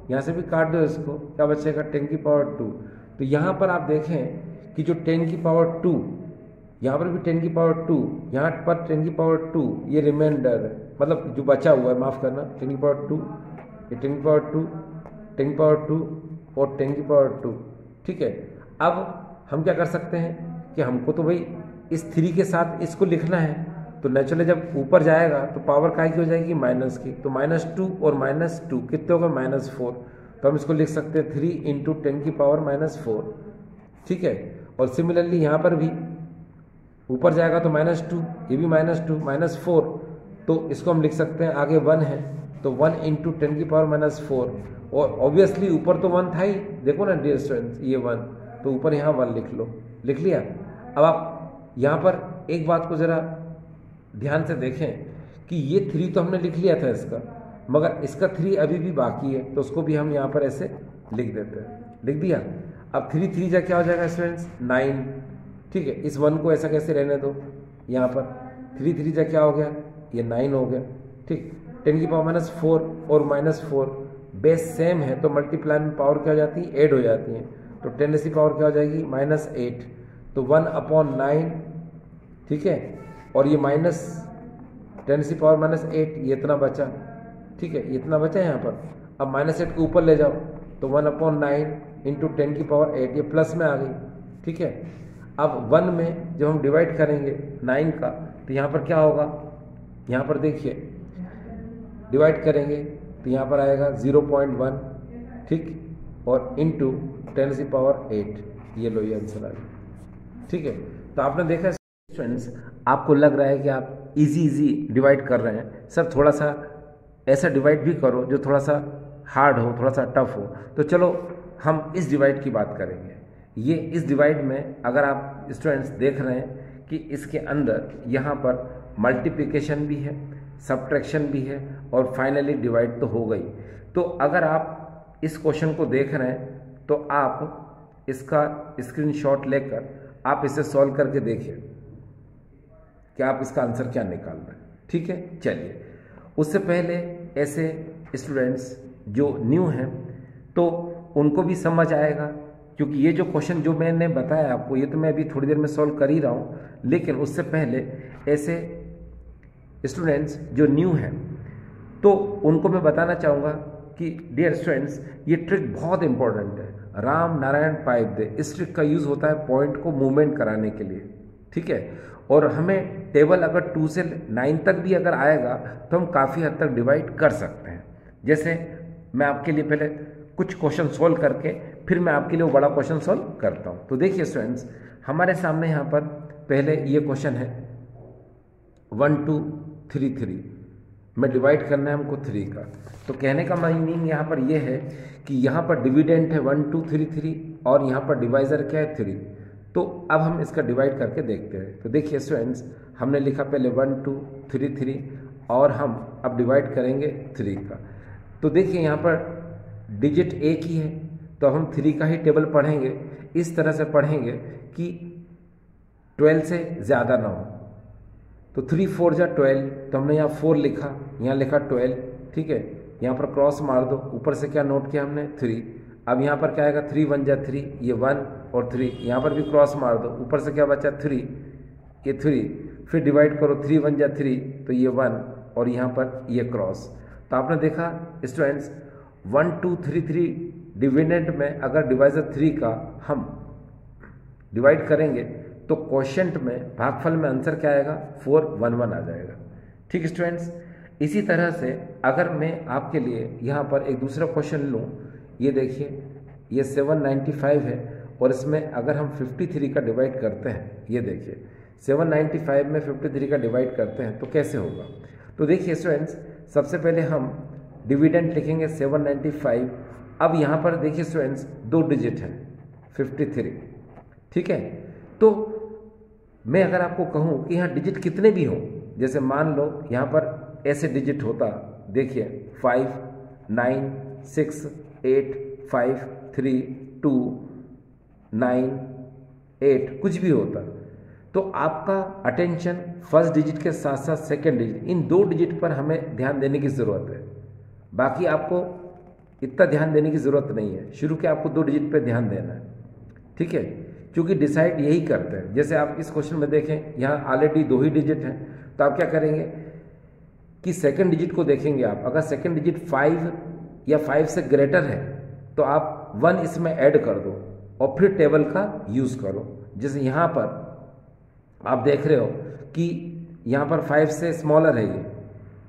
यहाँ से भी काट दो इसको, क्या बचेगा 10⁻²। तो यहाँ पर आप देखें कि जो 10⁻², यहाँ पर भी 10⁻², यहाँ पर 10⁻², ये रिमाइंडर है, मतलब जो बचा हुआ है, माफ़ करना, 10⁻², ये 10⁻², 10⁻² और 10⁻², ठीक है। अब हम क्या कर सकते हैं कि हमको तो भाई इस 3 के साथ इसको लिखना है, तो नेचुरली जब ऊपर जाएगा तो पावर काय की हो जाएगी, माइनस की, तो -2 और -2 कितने होगा, -4। तो हम इसको लिख सकते हैं 3 इंटू 10⁻⁻4, ठीक है। और सिमिलरली यहाँ पर भी ऊपर जाएगा तो -2, ये भी -2, -4, तो इसको हम लिख सकते हैं, आगे 1 है तो 1 इंटू 10⁻⁻4, और ऑब्वियसली ऊपर तो 1 था ही, देखो ना डियर स्टूडेंट्स, ये 1, तो ऊपर यहाँ 1 लिख लो, लिख लिया। अब आप यहाँ पर एक बात को ज़रा ध्यान से देखें कि ये 3 तो हमने लिख लिया था इसका, मगर इसका 3 अभी भी बाकी है, तो उसको भी हम यहाँ पर ऐसे लिख देते हैं, लिख दिया। अब 3 जा क्या हो जाएगा स्टूडेंट्स, 9, ठीक है। इस 1 को ऐसा कैसे रहने दो, यहाँ पर 3 जा क्या हो गया, ये 9 हो गया, ठीक। 10⁻⁻4 और -4 बेस सेम है, तो मल्टीप्लाई में पावर क्या हो जाती है, ऐड हो जाती है, तो 10 की पावर क्या हो जाएगी, -8, तो 1/9, ठीक है। और ये माइनस 10⁻⁻8, ये इतना बचा, ठीक है, ये इतना बचा यहाँ पर। अब -8 को ऊपर ले जाओ तो 1/9 इंटू 10⁻8, ये प्लस में आ गई, ठीक है। अब 1 में जब हम डिवाइड करेंगे 9 का तो यहाँ पर क्या होगा, यहाँ पर देखिए डिवाइड करेंगे तो यहाँ पर आएगा 0.1, ठीक, और इंटू 10⁻8, ये लो ये आंसर आ गया, ठीक है। तो आपने देखा स्टूडेंट्स, आपको लग रहा है कि आप इजी डिवाइड कर रहे हैं, सर थोड़ा सा ऐसा डिवाइड भी करो जो थोड़ा सा हार्ड हो, थोड़ा सा टफ हो। तो चलो हम इस डिवाइड की बात करेंगे। ये इस डिवाइड में अगर आप स्टूडेंट्स देख रहे हैं कि इसके अंदर यहाँ पर मल्टीप्लिकेशन भी है, सब्ट्रैक्शन भी है और फाइनली डिवाइड तो हो गई। तो अगर आप इस क्वेश्चन को देख रहे हैं तो आप इसका स्क्रीनशॉट लेकर आप इसे सॉल्व करके देखिए कि आप इसका आंसर क्या निकाल रहे हैं, ठीक है। चलिए, उससे पहले ऐसे स्टूडेंट्स जो न्यू हैं तो उनको भी समझ आएगा, क्योंकि ये जो क्वेश्चन जो मैंने बताया आपको, ये तो मैं अभी थोड़ी देर में सॉल्व कर ही रहा हूँ, लेकिन उससे पहले ऐसे स्टूडेंट्स जो न्यू हैं तो उनको मैं बताना चाहूँगा कि डियर स्टूडेंट्स, ये ट्रिक बहुत इंपॉर्टेंट है। राम नारायण पाइप दे, इस ट्रिक का यूज़ होता है पॉइंट को मूवमेंट कराने के लिए, ठीक है। और हमें टेबल अगर 2 से 9 तक भी अगर आएगा तो हम काफ़ी हद तक डिवाइड कर सकते हैं। जैसे मैं आपके लिए पहले कुछ क्वेश्चन सॉल्व करके फिर मैं आपके लिए वो बड़ा क्वेश्चन सॉल्व करता हूँ। तो देखिए स्टूडेंट्स, हमारे सामने यहाँ पर पहले ये क्वेश्चन है 1 2 3 3 में डिवाइड करना है हमको 3 का। तो कहने का मीनिंग यहाँ पर ये है कि यहाँ पर डिविडेंट है 1 2 3 3 और यहाँ पर डिवाइजर क्या है 3। तो अब हम इसका डिवाइड करके देखते हैं। तो देखिए स्टूडेंट्स, हमने लिखा पहले 1 2 3 3 और हम अब डिवाइड करेंगे 3 का। तो देखिए यहाँ पर डिजिट एक ही है तो हम 3 का ही टेबल पढ़ेंगे, इस तरह से पढ़ेंगे कि 12 से ज़्यादा ना हो। तो 3 4 जा 12, तो हमने यहाँ 4 लिखा, यहाँ लिखा 12, ठीक है। यहाँ पर क्रॉस मार दो, ऊपर से क्या नोट किया हमने 3। अब यहाँ पर क्या आएगा 3 1 जा 3, ये 1 और 3, यहाँ पर भी क्रॉस मार दो, ऊपर से क्या बचा 3, ये 3, फिर डिवाइड करो 3 1 जा 3, तो ये 1 और यहाँ पर ये क्रॉस। तो आपने देखा स्टूडेंट्स 1 2 3 3 डिविडेंड में अगर डिवाइजर 3 का हम डिवाइड करेंगे तो क्वोशिएंट में भागफल में आंसर क्या आएगा 4 1 1 आ जाएगा, ठीक स्टूडेंट्स। इसी तरह से अगर मैं आपके लिए यहाँ पर एक दूसरा क्वेश्चन लूँ, ये देखिए ये 795 है और इसमें अगर हम 53 का डिवाइड करते हैं, ये देखिए 795 में 53 का डिवाइड करते हैं तो कैसे होगा। तो देखिए स्टूडेंट्स, सबसे पहले हम डिविडेंड लिखेंगे 795। अब यहाँ पर देखिए स्टूडेंट्स 2 डिजिट हैं 53, ठीक है। तो मैं अगर आपको कहूँ कि यहाँ डिजिट कितने भी हों, जैसे मान लो यहाँ पर ऐसे डिजिट होता, देखिए 5 9 6 8 5 3 2 9 8 कुछ भी होता, तो आपका अटेंशन फर्स्ट डिजिट के साथ साथ सेकंड डिजिट, इन 2 डिजिट पर हमें ध्यान देने की ज़रूरत है। बाकी आपको इतना ध्यान देने की ज़रूरत नहीं है, शुरू के आपको 2 डिजिट पर ध्यान देना है, ठीक है, क्योंकि डिसाइड यही करते हैं। जैसे आप इस क्वेश्चन में देखें, यहाँ ऑलरेडी 2 ही डिजिट हैं, तो आप क्या करेंगे कि सेकंड डिजिट को देखेंगे आप, अगर सेकंड डिजिट 5 या 5 से ग्रेटर है तो आप 1 इसमें ऐड कर दो और फिर टेबल का यूज़ करो। जैसे यहाँ पर आप देख रहे हो कि यहाँ पर 5 से स्मॉलर है ये,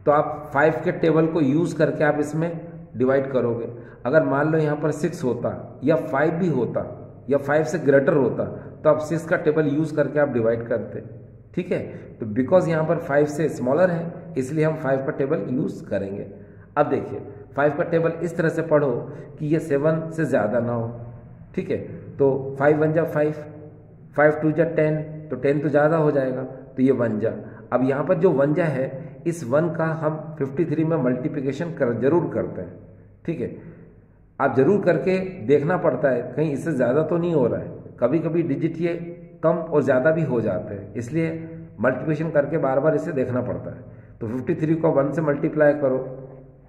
तो आप 5 के टेबल को यूज़ करके आप इसमें डिवाइड करोगे। अगर मान लो यहाँ पर 6 होता या 5 भी होता या 5 से ग्रेटर होता तो आप 6 का टेबल यूज़ करके आप डिवाइड करते, ठीक है। तो बिकॉज यहाँ पर 5 से स्मॉलर है इसलिए हम 5 का टेबल यूज़ करेंगे। अब देखिए 5 का टेबल इस तरह से पढ़ो कि ये 7 से ज़्यादा ना हो, ठीक है। तो 5 1 जा 5, 5 2 जा 10, तो 10 तो ज़्यादा हो जाएगा, तो ये 1 जा। अब यहाँ पर जो 1 जा है, इस 1 का हम 53 में मल्टीप्लिकेशन जरूर करते हैं, ठीक है। आप जरूर करके देखना पड़ता है कहीं इससे ज़्यादा तो नहीं हो रहा है, कभी कभी डिजिट ये कम और ज़्यादा भी हो जाते हैं, इसलिए मल्टीप्लिकेशन करके बार बार इसे देखना पड़ता है। तो 53 को 1 से मल्टीप्लाई करो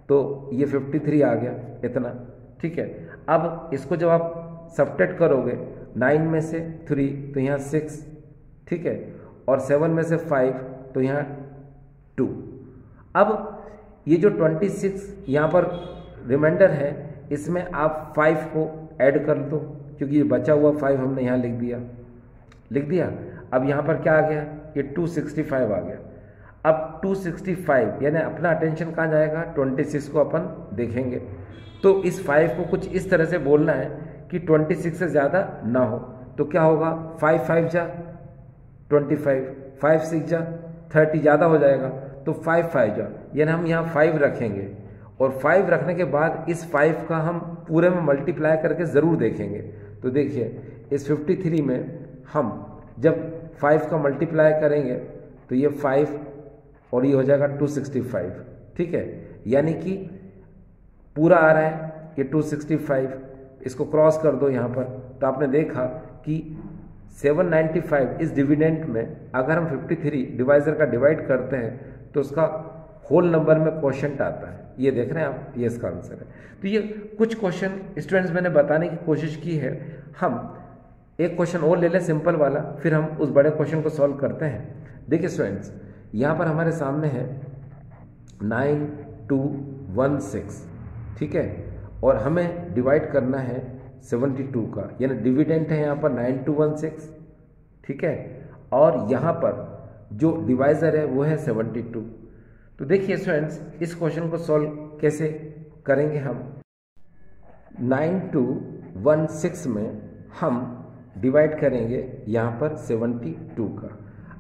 तो ये 53 आ गया इतना, ठीक है। अब इसको जब आप सब्ट्रैक्ट करोगे 9 में से 3 तो यहाँ 6, ठीक है, और 7 में से 5 तो यहाँ 2। अब ये जो 26 यहाँ पर रिमाइंडर है, इसमें आप 5 को ऐड कर दो, क्योंकि ये बचा हुआ 5 हमने यहाँ लिख दिया। अब यहाँ पर क्या आ गया, ये 265 आ गया। अब 265 यानी अपना अटेंशन कहाँ जाएगा, 26 को अपन देखेंगे। तो इस 5 को कुछ इस तरह से बोलना है कि 26 से ज़्यादा ना हो। तो क्या होगा, 5 5 जा 25, 5 6 जा 30, ज़्यादा हो जाएगा तो 5 5 जा, यानी हम यहाँ 5 रखेंगे। और 5 रखने के बाद इस 5 का हम पूरे में मल्टीप्लाई करके ज़रूर देखेंगे। तो देखिए इस 53 में हम जब 5 का मल्टीप्लाई करेंगे तो ये 5 और ये हो जाएगा 265, ठीक है। यानी कि पूरा आ रहा है ये 265, इसको क्रॉस कर दो यहाँ पर, तो आपने देखा कि 795 इस डिविडेंड में अगर हम 53 डिवाइजर का डिवाइड करते हैं तो उसका होल नंबर में क्वोशंट आता है। ये देख रहे हैं आप, ये इसका आंसर है। तो ये कुछ क्वेश्चन स्टूडेंट्स मैंने बताने की कोशिश की है। हम एक क्वेश्चन और ले लें सिंपल वाला, फिर हम उस बड़े क्वेश्चन को सॉल्व करते हैं। देखिए स्टूडेंट्स, यहाँ पर हमारे सामने है 9216, ठीक है, और हमें डिवाइड करना है 72 का, यानी डिविडेंड है यहाँ पर 9216, ठीक है, और यहाँ पर जो डिवाइज़र है वो है 72। तो देखिए स्टूडेंट्स, इस क्वेश्चन को सॉल्व कैसे करेंगे हम। 9216 में हम डिवाइड करेंगे यहाँ पर 72 का।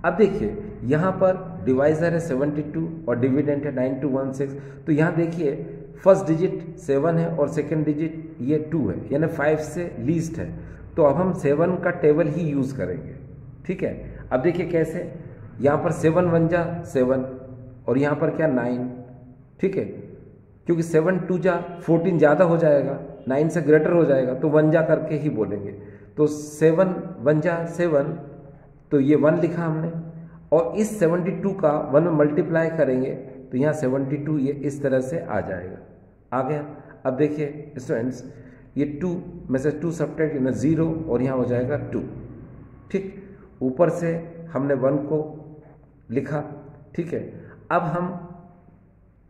अब देखिए यहाँ पर डिवाइज़र है 72 और डिविडेंड है 9216। तो यहाँ देखिए फर्स्ट डिजिट 7 है और सेकंड डिजिट ये 2 है, यानी 5 से लीस्ट है। तो अब हम 7 का टेबल ही यूज़ करेंगे, ठीक है। अब देखिए कैसे, यहाँ पर 7 1 जा 7 और यहाँ पर क्या 9, ठीक है, क्योंकि 7 2 जा 14 ज़्यादा हो जाएगा, 9 से ग्रेटर हो जाएगा, तो 1 जा करके ही बोलेंगे। तो 7 1 जा 7, तो ये 1 लिखा हमने, और इस 72 का 1 में मल्टीप्लाई करेंगे तो यहाँ 72 ये इस तरह से आ जाएगा, आ गया। अब देखिए स्टूडेंट्स, ये 2 में से 2 सब्ट्रैक्ट यानी 0 और यहाँ हो जाएगा 2, ठीक। ऊपर से हमने 1 को लिखा, ठीक है। अब हम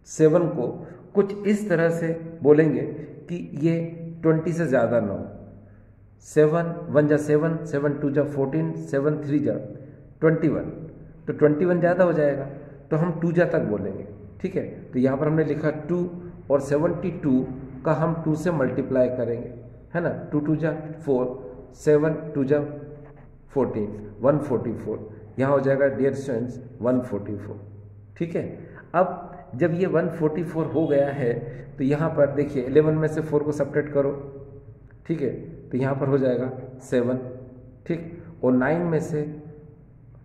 7 को कुछ इस तरह से बोलेंगे कि ये 20 से ज़्यादा ना हो। 7 1 जा 7, 7 2 जा 14, 7 3 जा 21, तो 21 ज़्यादा हो जाएगा, तो हम 2 जा तक बोलेंगे, ठीक है। तो यहाँ पर हमने लिखा 2 और 72 का हम 2 से मल्टीप्लाई करेंगे, है ना। 2 2 जा 4, 7 2 जा 14, 144, यहाँ हो जाएगा डियर स्टूडेंट्स 144, ठीक है। अब जब ये 144 हो गया है तो यहाँ पर देखिए 11 में से 4 को सब्ट्रैक्ट करो, ठीक है, तो यहाँ पर हो जाएगा 7, ठीक, और 9 में से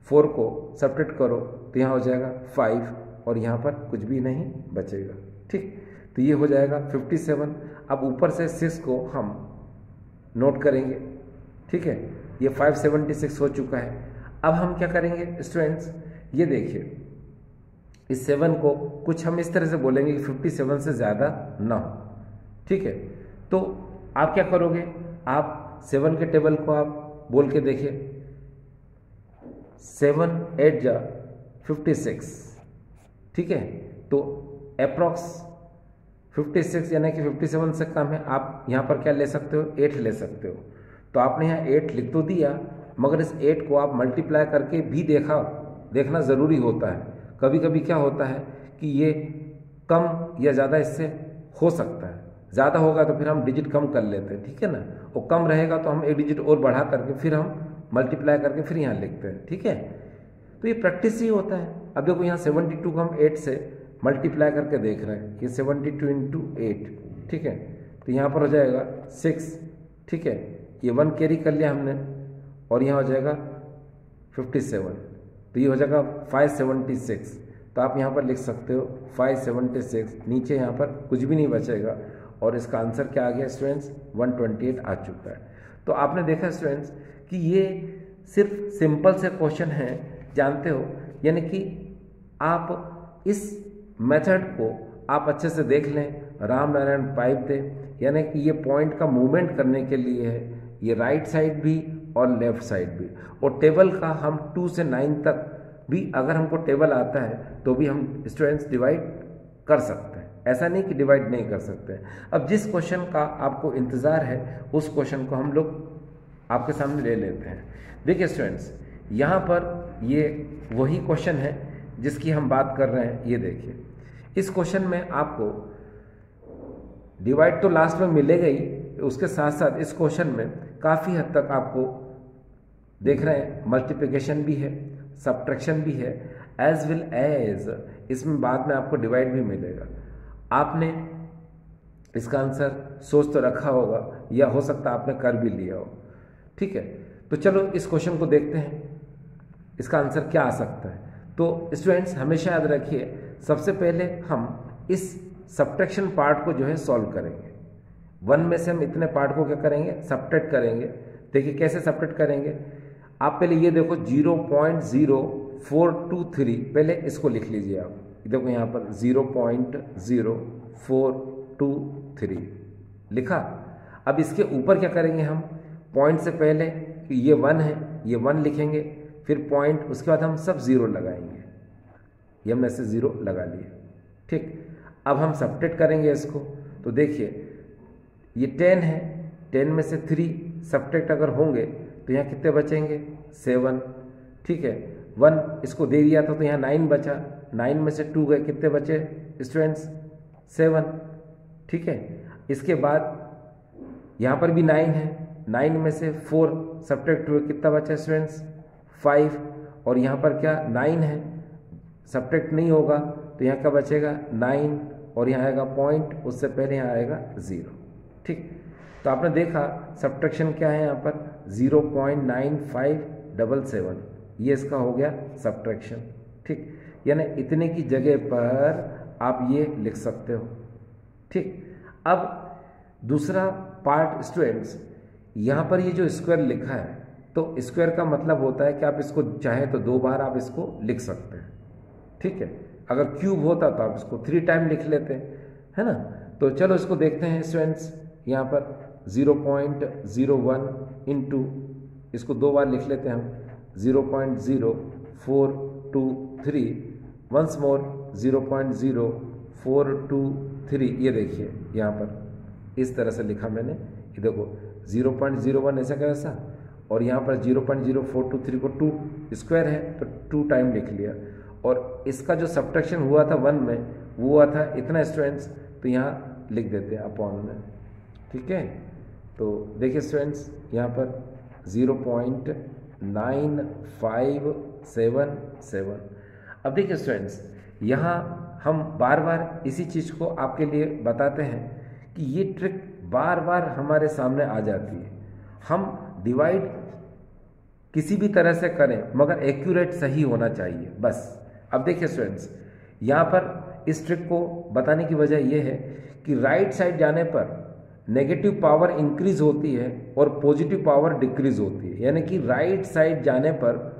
4 को सब्ट्रैक्ट करो तो यहाँ हो जाएगा 5 और यहाँ पर कुछ भी नहीं बचेगा, ठीक। तो ये हो जाएगा 57। अब ऊपर से 6 को हम नोट करेंगे, ठीक है, ये 576 हो चुका है। अब हम क्या करेंगे स्टूडेंट्स, ये देखिए इस 7 को कुछ हम इस तरह से बोलेंगे कि 57 से ज़्यादा ना हो, ठीक है। तो आप क्या करोगे, आप 7 के टेबल को आप बोल के देखिए, 7 8 जा 56, ठीक है। तो अप्रॉक्स 56 यानी कि 57 से कम है, आप यहाँ पर क्या ले सकते हो, 8 ले सकते हो। तो आपने यहाँ 8 लिख तो दिया, मगर इस 8 को आप मल्टीप्लाई करके भी देखना ज़रूरी होता है। कभी कभी क्या होता है कि ये कम या ज़्यादा इससे हो सकता है, ज़्यादा होगा तो फिर हम डिजिट कम कर लेते हैं, ठीक है ना, और कम रहेगा तो हम एक डिजिट और बढ़ा करके फिर हम मल्टीप्लाई करके फिर यहाँ लिखते हैं, ठीक है। तो ये प्रैक्टिस ही होता है। अब देखो यहाँ 72 को हम 8 से मल्टीप्लाई करके देख रहे हैं कि 72 इंटू 8, ठीक है, तो यहाँ पर हो जाएगा 6, ठीक है, ये 1 कैरी कर लिया हमने और यहाँ हो जाएगा 57, तो ये हो जाएगा 576। तो आप यहाँ पर लिख सकते हो 576, नीचे यहाँ पर कुछ भी नहीं बचेगा और इसका आंसर क्या आ गया स्टूडेंट्स, 128 आ चुका है। तो आपने देखा स्टूडेंट्स कि ये सिर्फ सिंपल से क्वेश्चन हैं, जानते हो, यानी कि आप इस मेथड को आप अच्छे से देख लें, राम नारायण पाइप दे, यानी कि ये पॉइंट का मूवमेंट करने के लिए है, ये राइट साइड भी और लेफ्ट साइड भी। और टेबल का हम 2 से 9 तक भी अगर हमको टेबल आता है तो भी हम स्टूडेंट्स डिवाइड कर सकते हैं, ऐसा नहीं कि डिवाइड नहीं कर सकते हैं। अब जिस क्वेश्चन का आपको इंतज़ार है उस क्वेश्चन को हम लोग आपके सामने ले लेते हैं। देखिए स्टूडेंट्स, यहाँ पर ये वही क्वेश्चन है जिसकी हम बात कर रहे हैं। ये देखिए, इस क्वेश्चन में आपको डिवाइड तो लास्ट में मिलेगा ही, उसके साथ साथ इस क्वेश्चन में काफ़ी हद तक आपको देख रहे हैं मल्टीप्लिकेशन भी है, सब्ट्रैक्शन भी है, एज वेल एज इसमें बाद में आपको डिवाइड भी मिलेगा। आपने इसका आंसर सोच तो रखा होगा या हो सकता है आपने कर भी लिया हो। ठीक है, तो चलो इस क्वेश्चन को देखते हैं, इसका आंसर क्या आ सकता है। तो स्टूडेंट्स हमेशा याद रखिए, सबसे पहले हम इस सब्ट्रैक्शन पार्ट को जो है सॉल्व करेंगे। 1 में से हम इतने पार्ट को क्या करेंगे, सब्ट्रैक्ट करेंगे। देखिए कैसे सब्ट्रैक्ट करेंगे, आप पहले ये देखो 0.0423, पहले इसको लिख लीजिए आप। देखो यहाँ पर 0.0423 लिखा। अब इसके ऊपर क्या करेंगे हम, पॉइंट से पहले ये 1 है, ये 1 लिखेंगे, फिर पॉइंट, उसके बाद हम सब 0 लगाएंगे। ये हमने ऐसे 0 लगा लिए। ठीक, अब हम सब्ट्रैक्ट करेंगे इसको। तो देखिए ये 10 है, 10 में से 3 सब्ट्रैक्ट अगर होंगे तो यहाँ कितने बचेंगे, 7। ठीक है, 1 इसको दे दिया था तो यहाँ 9 बचा, 9 में से 2 गए, कितने बचे स्टूडेंट्स, 7। ठीक है, इसके बाद यहाँ पर भी 9 है, 9 में से 4 सब्ट्रैक्ट हुए, कितना बचा स्टूडेंट्स, 5। और यहाँ पर क्या 9 है, सब्ट्रैक्ट नहीं होगा तो यहाँ क्या बचेगा, 9, और यहाँ आएगा पॉइंट, उससे पहले यहाँ आएगा 0। ठीक, तो आपने देखा सब्ट्रैक्शन क्या है यहाँ पर, 0.9577, ये इसका हो गया सब्ट्रैक्शन। ठीक, यानी इतने की जगह पर आप ये लिख सकते हो। ठीक, अब दूसरा पार्ट स्टूडेंट्स, यहाँ पर ये जो स्क्वायर लिखा है, तो स्क्वायर का मतलब होता है कि आप इसको चाहे तो 2 बार आप इसको लिख सकते हैं। ठीक है, अगर क्यूब होता तो आप इसको 3 टाइम लिख लेते, है ना। तो चलो इसको देखते हैं स्टूडेंट्स, यहाँ पर 0.01 इंटू, इसको 2 बार लिख लेते हैं हम, 0.0423, वंस मोर 0.0423। ये देखिए यहाँ पर इस तरह से लिखा मैंने, ये देखो 0.01 ऐसा का वैसा, और यहाँ पर 0.0423 को 2 स्क्वायर है तो 2 टाइम लिख लिया। और इसका जो सब्ट्रैक्शन हुआ था 1 में, वो हुआ था इतना स्टूडेंट्स, तो यहाँ लिख देते हैं अपॉन में। ठीक है, तो देखिए स्टूडेंट्स यहाँ पर 0.9577। अब देखिए स्टूडेंट्स, यहाँ हम बार बार इसी चीज़ को आपके लिए बताते हैं कि ये ट्रिक बार बार हमारे सामने आ जाती है। हम डिवाइड किसी भी तरह से करें मगर एक्यूरेट सही होना चाहिए बस। अब देखिए स्टूडेंट्स, यहाँ पर इस ट्रिक को बताने की वजह यह है कि राइट साइड जाने पर नेगेटिव पावर इंक्रीज होती है और पॉजिटिव पावर डिक्रीज होती है। यानी कि राइट साइड जाने पर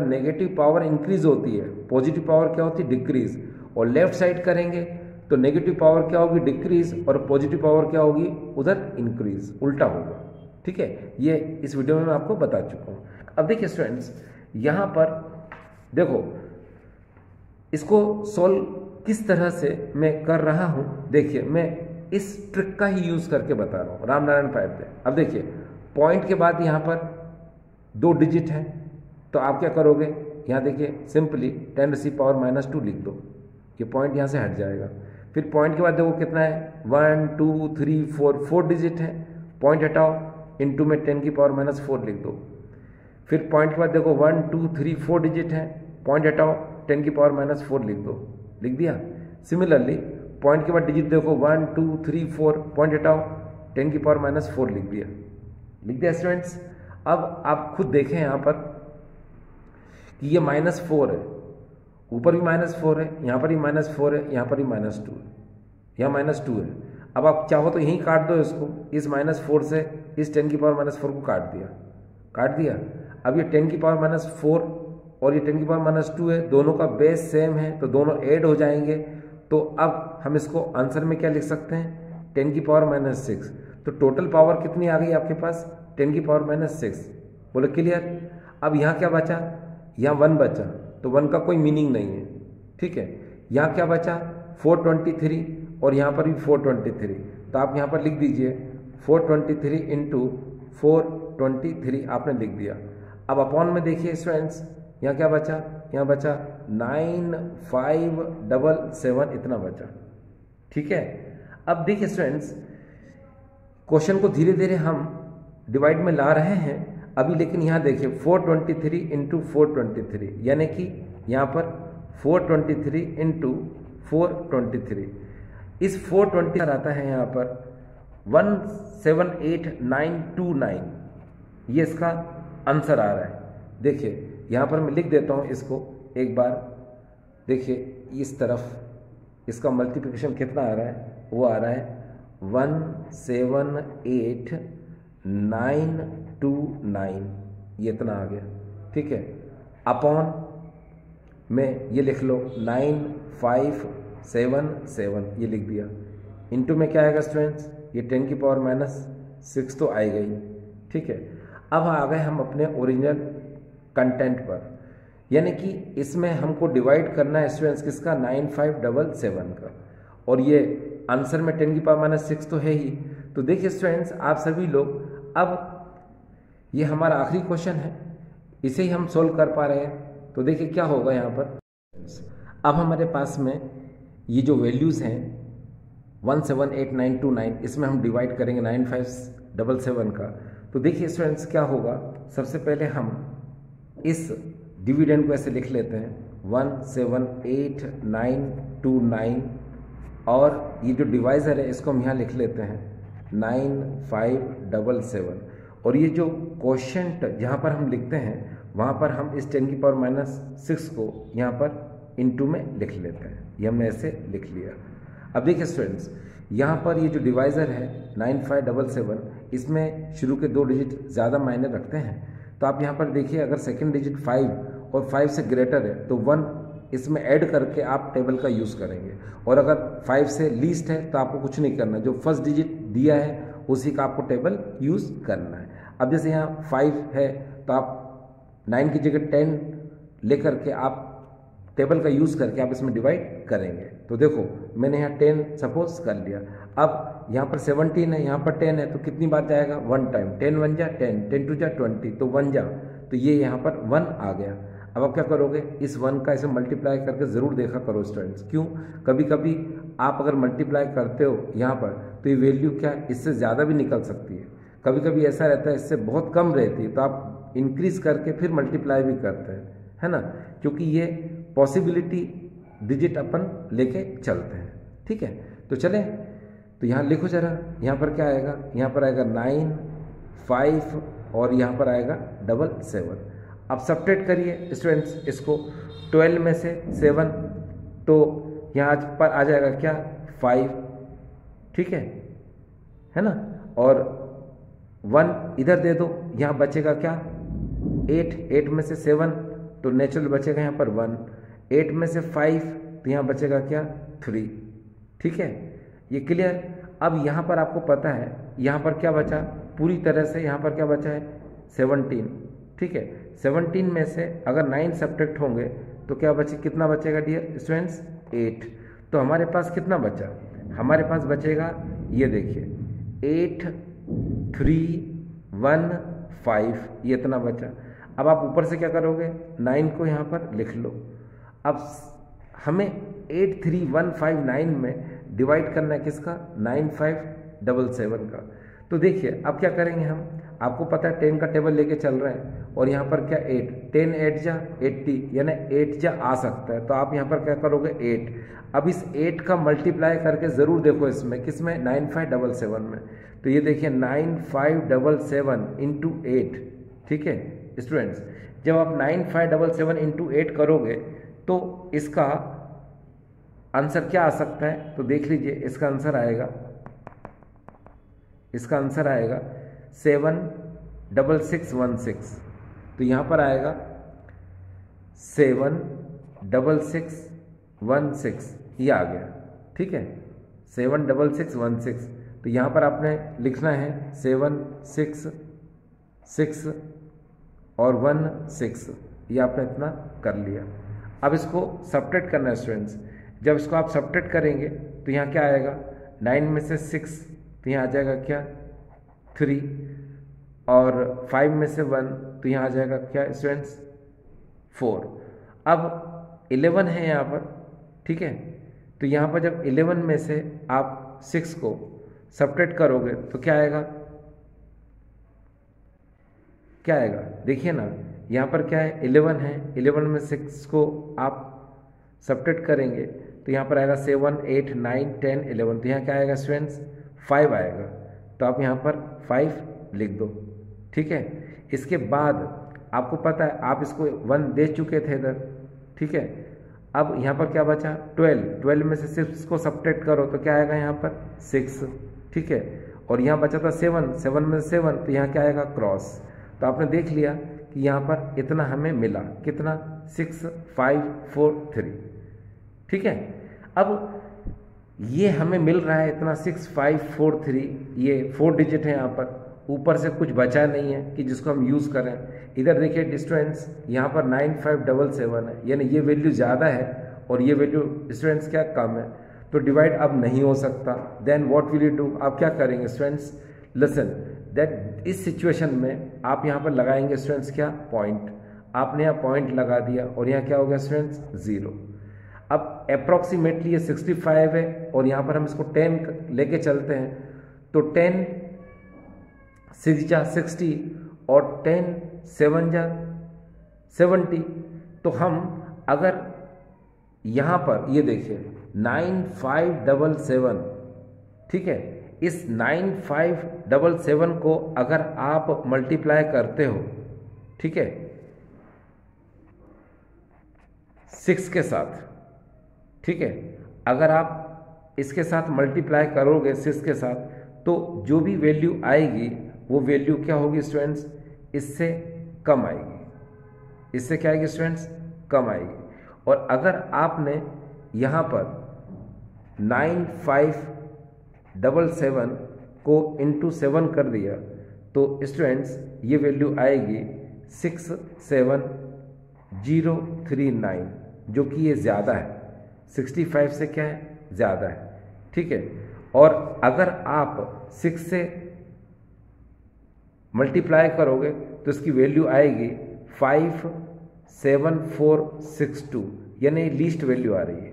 नेगेटिव पावर इंक्रीज होती है, पॉजिटिव पावर क्या होती है, डिक्रीज। और लेफ्ट साइड करेंगे तो नेगेटिव पावर क्या होगी, डिक्रीज, और पॉजिटिव पावर क्या होगी, उधर इंक्रीज, उल्टा होगा। ठीक है, ये इस वीडियो में मैं आपको बता चुका हूँ। अब देखिए स्टूडेंट्स, यहाँ पर देखो इसको सॉल्व किस तरह से मैं कर रहा हूँ। देखिए मैं इस ट्रिक का ही यूज करके बता रहा हूँ, रामनारायण पाइप से। अब देखिए पॉइंट के बाद यहाँ पर 2 डिजिट है, तो आप क्या करोगे, यहाँ देखिए सिंपली 10⁻⁻² लिख दो, ये पॉइंट यहाँ से हट जाएगा। फिर पॉइंट के बाद देखो कितना है, 1 2 3 4 डिजिट है, पॉइंट हटाओ, इनटू में 10⁻⁻4 लिख दो। फिर पॉइंट के बाद देखो 1 2 3 4 डिजिट है, पॉइंट हटाओ, 10⁻⁻4 लिख दो, लिख दिया। सिमिलरली पॉइंट के बाद डिजिट देखो 1 2 3 4, पॉइंट हटाओ, 10⁻⁻4 लिख दिया स्टूडेंट्स। अब आप खुद देखें यहाँ पर कि ये -4 है, ऊपर भी -4 है, यहाँ पर भी -4 है, यहाँ पर भी -2 है, यहाँ -2 है। अब आप चाहो तो यहीं काट दो इसको, इस -4 से इस 10⁻⁻4 को काट दिया। अब ये 10⁻⁻4 और ये 10⁻⁻2 है, दोनों का बेस सेम है तो दोनों ऐड हो जाएंगे। तो अब हम इसको आंसर में क्या लिख सकते हैं, 10⁻⁻6। तो टोटल पावर कितनी आ गई आपके पास, 10⁻⁻6। बोलो क्लियर। अब यहाँ क्या बचा, यहाँ 1 बचा, तो 1 का कोई मीनिंग नहीं है, ठीक है। यहाँ क्या बचा 423 और यहाँ पर भी 423, तो आप यहाँ पर लिख दीजिए 423 इंटू 423 आपने लिख दिया। अब अपॉन में देखिए स्टूडेंट्स, यहाँ क्या बचा, यहाँ बचा 9577 इतना बचा, ठीक है। अब देखिए स्टूडेंट्स, क्वेश्चन को धीरे धीरे हम डिवाइड में ला रहे हैं अभी, लेकिन यहाँ देखिए 423 इंटू 423, यानी कि यहाँ पर 423 इंटू 423, इस 420 आता है यहाँ पर 178929, ये इसका आंसर आ रहा है। देखिए यहाँ पर मैं लिख देता हूँ इसको एक बार, देखिए इस तरफ इसका मल्टीप्लिकेशन कितना आ रहा है, वो आ रहा है 178929, ये इतना आ गया, ठीक है। अपॉन में ये लिख लो 9577, ये लिख दिया। इनटू में क्या आएगा स्टूडेंट्स, ये 10 की पावर -6 तो आएगा ही, ठीक है। अब आ गए हम अपने ओरिजिनल कंटेंट पर, यानी कि इसमें हमको डिवाइड करना है स्टूडेंट्स किसका, 9577 का, और ये आंसर में 10 की पावर -6 तो है ही। तो देखिए स्टूडेंट्स, आप सभी लोग, अब ये हमारा आखिरी क्वेश्चन है, इसे ही हम सोल्व कर पा रहे हैं। तो देखिए क्या होगा यहाँ पर, अब हमारे पास में ये जो वैल्यूज़ हैं 178929, इसमें हम डिवाइड करेंगे 9577 का। तो देखिए स्टूडेंट्स क्या होगा, सबसे पहले हम इस डिविडेंड को ऐसे लिख लेते हैं 178929, और ये जो डिवाइज़र है इसको हम यहाँ लिख लेते हैं 9577, और ये जो क्वोशंट जहाँ पर हम लिखते हैं वहाँ पर हम इस 10 की पावर -6 को यहाँ पर इनटू में लिख लेते हैं, ये हमने ऐसे लिख लिया। अब देखिए स्टूडेंट्स, यहाँ पर ये जो डिवाइज़र है 9577, इसमें शुरू के 2 डिजिट ज़्यादा मायने रखते हैं। तो आप यहाँ पर देखिए, अगर सेकंड डिजिट 5 और 5 से ग्रेटर है तो 1 इसमें ऐड करके आप टेबल का यूज़ करेंगे, और अगर 5 से लीस्ट है तो आपको कुछ नहीं करना, जो फर्स्ट डिजिट दिया है उसी का आपको टेबल यूज़ करना है। अब जैसे यहाँ 5 है तो आप 9 की जगह 10 लेकर के आप टेबल का यूज़ करके आप इसमें डिवाइड करेंगे। तो देखो मैंने यहाँ 10 सपोज कर लिया, अब यहाँ पर 17 है, यहाँ पर 10 है, तो कितनी बार जाएगा 1 टाइम, 10 1 जा 10, 10 2 जा 20, तो 1 जा, तो ये यहाँ पर 1 आ गया। अब आप क्या करोगे, इस 1 का इसे मल्टीप्लाई करके ज़रूर देखा करो स्टूडेंट्स। क्यों, कभी कभी आप अगर मल्टीप्लाई करते हो यहाँ पर तो ये वैल्यू क्या इससे ज़्यादा भी निकल सकती है, कभी कभी ऐसा रहता है इससे बहुत कम रहती है, तो आप इंक्रीज करके फिर मल्टीप्लाई भी करते हैं, है ना, क्योंकि ये पॉसिबिलिटी डिजिट अपन लेके चलते हैं, ठीक है। तो चलें, तो यहाँ लिखो जरा, यहाँ पर क्या आएगा, यहाँ पर आएगा 9 5 और यहाँ पर आएगा 77। अब सब्ट्रैक्ट करिए स्टूडेंट्स इसको, 12 में से 7, तो यहाँ पर आ जाएगा क्या 5, ठीक है ना, और 1 इधर दे दो, यहाँ बचेगा क्या 8 में से 7 तो नेचुरल बचेगा यहाँ पर 1, 8 में से 5 तो यहाँ बचेगा क्या 3, ठीक है, ये क्लियर। अब यहाँ पर आपको पता है यहाँ पर क्या बचा, पूरी तरह से यहाँ पर क्या बचा है 17, ठीक है। 17 में से अगर 9 सब्ट्रैक्ट होंगे तो क्या बचे, कितना बचेगा डियर स्टूडेंट्स 8, तो हमारे पास कितना बचा, हमारे पास बचेगा ये देखिए 8315, ये इतना बचा। अब आप ऊपर से क्या करोगे, 9 को यहाँ पर लिख लो। अब हमें 83159 में डिवाइड करना है किसका, 9577 का। तो देखिए अब क्या करेंगे हम, आपको पता है 10 का टेबल लेके चल रहे हैं, और यहाँ पर क्या 8, 10 8 जा 80, यानी 8 जा आ सकता है, तो आप यहाँ पर क्या करोगे 8। अब इस 8 का मल्टीप्लाई करके ज़रूर देखो इसमें, किसमें 9577 में, तो ये देखिए 9577 इंटू 8, ठीक है स्टूडेंट्स। जब आप 9577 इंटू 8 करोगे तो इसका आंसर क्या आ सकता है, तो देख लीजिए इसका आंसर आएगा, 76616, तो यहाँ पर आएगा 76616, ये आ गया, ठीक है 76616। तो यहाँ पर आपने लिखना है 7 6 6 और 1 6, ये आपने इतना कर लिया। अब इसको सब्ट्रैक्ट करना है स्टूडेंट्स। जब इसको आप सब्ट्रैक्ट करेंगे तो यहाँ क्या आएगा, 9 में से 6 तो यहाँ आ जाएगा क्या 3, और 5 में से 1 तो यहाँ आ जाएगा क्या स्टूडेंट्स 4। अब 11 है यहाँ पर, ठीक है। तो यहाँ पर जब 11 में से आप 6 को सब्ट्रैक्ट करोगे तो क्या आएगा, क्या आएगा देखिए ना, यहाँ पर क्या है 11 है, 11 में 6 को आप सब्ट्रैक्ट करेंगे तो यहाँ पर आएगा 7 8 9 10 11, तो यहाँ क्या आएगा स्टूडेंट्स 5 आएगा। तो आप यहाँ पर 5 लिख दो, ठीक है। इसके बाद आपको पता है आप इसको 1 दे चुके थे इधर, ठीक है। अब यहाँ पर क्या बचा 12 में से 6 को सब्ट्रैक्ट करो तो क्या आएगा यहाँ पर 6, ठीक है। और यहाँ बचा था 7 में से 7 तो यहाँ क्या आएगा क्रॉस। तो आपने देख लिया कि यहाँ पर इतना हमें मिला, कितना 6 5 4 3, ठीक है। अब ये हमें मिल रहा है इतना 6 5 4 3, ये 4 डिजिट है यहाँ पर, ऊपर से कुछ बचा नहीं है कि जिसको हम यूज़ करें। इधर देखिए डिस्टेंस यहाँ पर 9577 है, यानी ये वैल्यू ज़्यादा है और ये वैल्यू स्टूडेंट्स क्या कम है, तो डिवाइड अब नहीं हो सकता। Then what will you do, आप क्या करेंगे स्टूडेंट्स, लिसन दैट इस सिचुएशन में आप यहाँ पर लगाएंगे स्टूडेंट्स क्या पॉइंट, आपने यहाँ पॉइंट लगा दिया और यहाँ क्या हो गया स्टूडेंट्स 0। अब अप्रॉक्सीमेटली ये 65 है और यहाँ पर हम इसको 10 लेके चलते हैं, तो 10 6 जा 60 और 10 7 जा 70। तो हम अगर यहाँ पर ये देखिए 9577, ठीक है, इस 9577 को अगर आप मल्टीप्लाई करते हो, ठीक है, 6 के साथ, ठीक है, अगर आप इसके साथ मल्टीप्लाई करोगे 6 के साथ तो जो भी वैल्यू आएगी वो वैल्यू क्या होगी स्टूडेंट्स, इससे कम आएगी। इससे क्या आएगी स्टूडेंट्स, कम आएगी। और अगर आपने यहाँ पर 9577 को इंटू 7 कर दिया तो स्टूडेंट्स ये वैल्यू आएगी 67039, जो कि ये ज़्यादा है, 65 से क्या है ज़्यादा है, ठीक है। और अगर आप 6 से मल्टीप्लाई करोगे तो इसकी वैल्यू आएगी 57462, यानी लीस्ट वैल्यू आ रही है,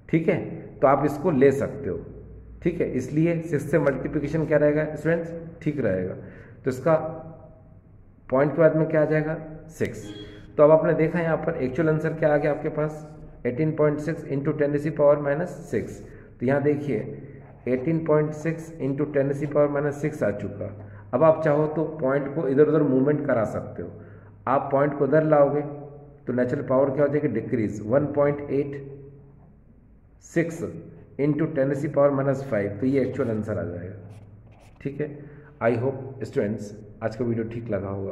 ठीक है। तो आप इसको ले सकते हो, ठीक है। इसलिए 6 से मल्टीप्लिकेशन क्या रहेगा स्टूडेंट्स, ठीक रहेगा। तो इसका पॉइंट के बाद में क्या आ जाएगा 6। तो अब आपने देखा यहाँ पर एक्चुअल आंसर क्या आ गया आपके पास 18.6 इंटू 10⁻⁻6। तो यहाँ देखिए 18.6 इंटू 10⁻⁻6 आ चुका। अब आप चाहो तो पॉइंट को इधर उधर मूवमेंट करा सकते हो। आप पॉइंट को इधर लाओगे तो नेचुरल पावर क्या हो जाएगी डिक्रीज 1.86 इंटू 10⁻⁻5। तो ये एक्चुअल आंसर आ जाएगा, ठीक है। आई होप स्टूडेंट्स आज का वीडियो ठीक लगा होगा।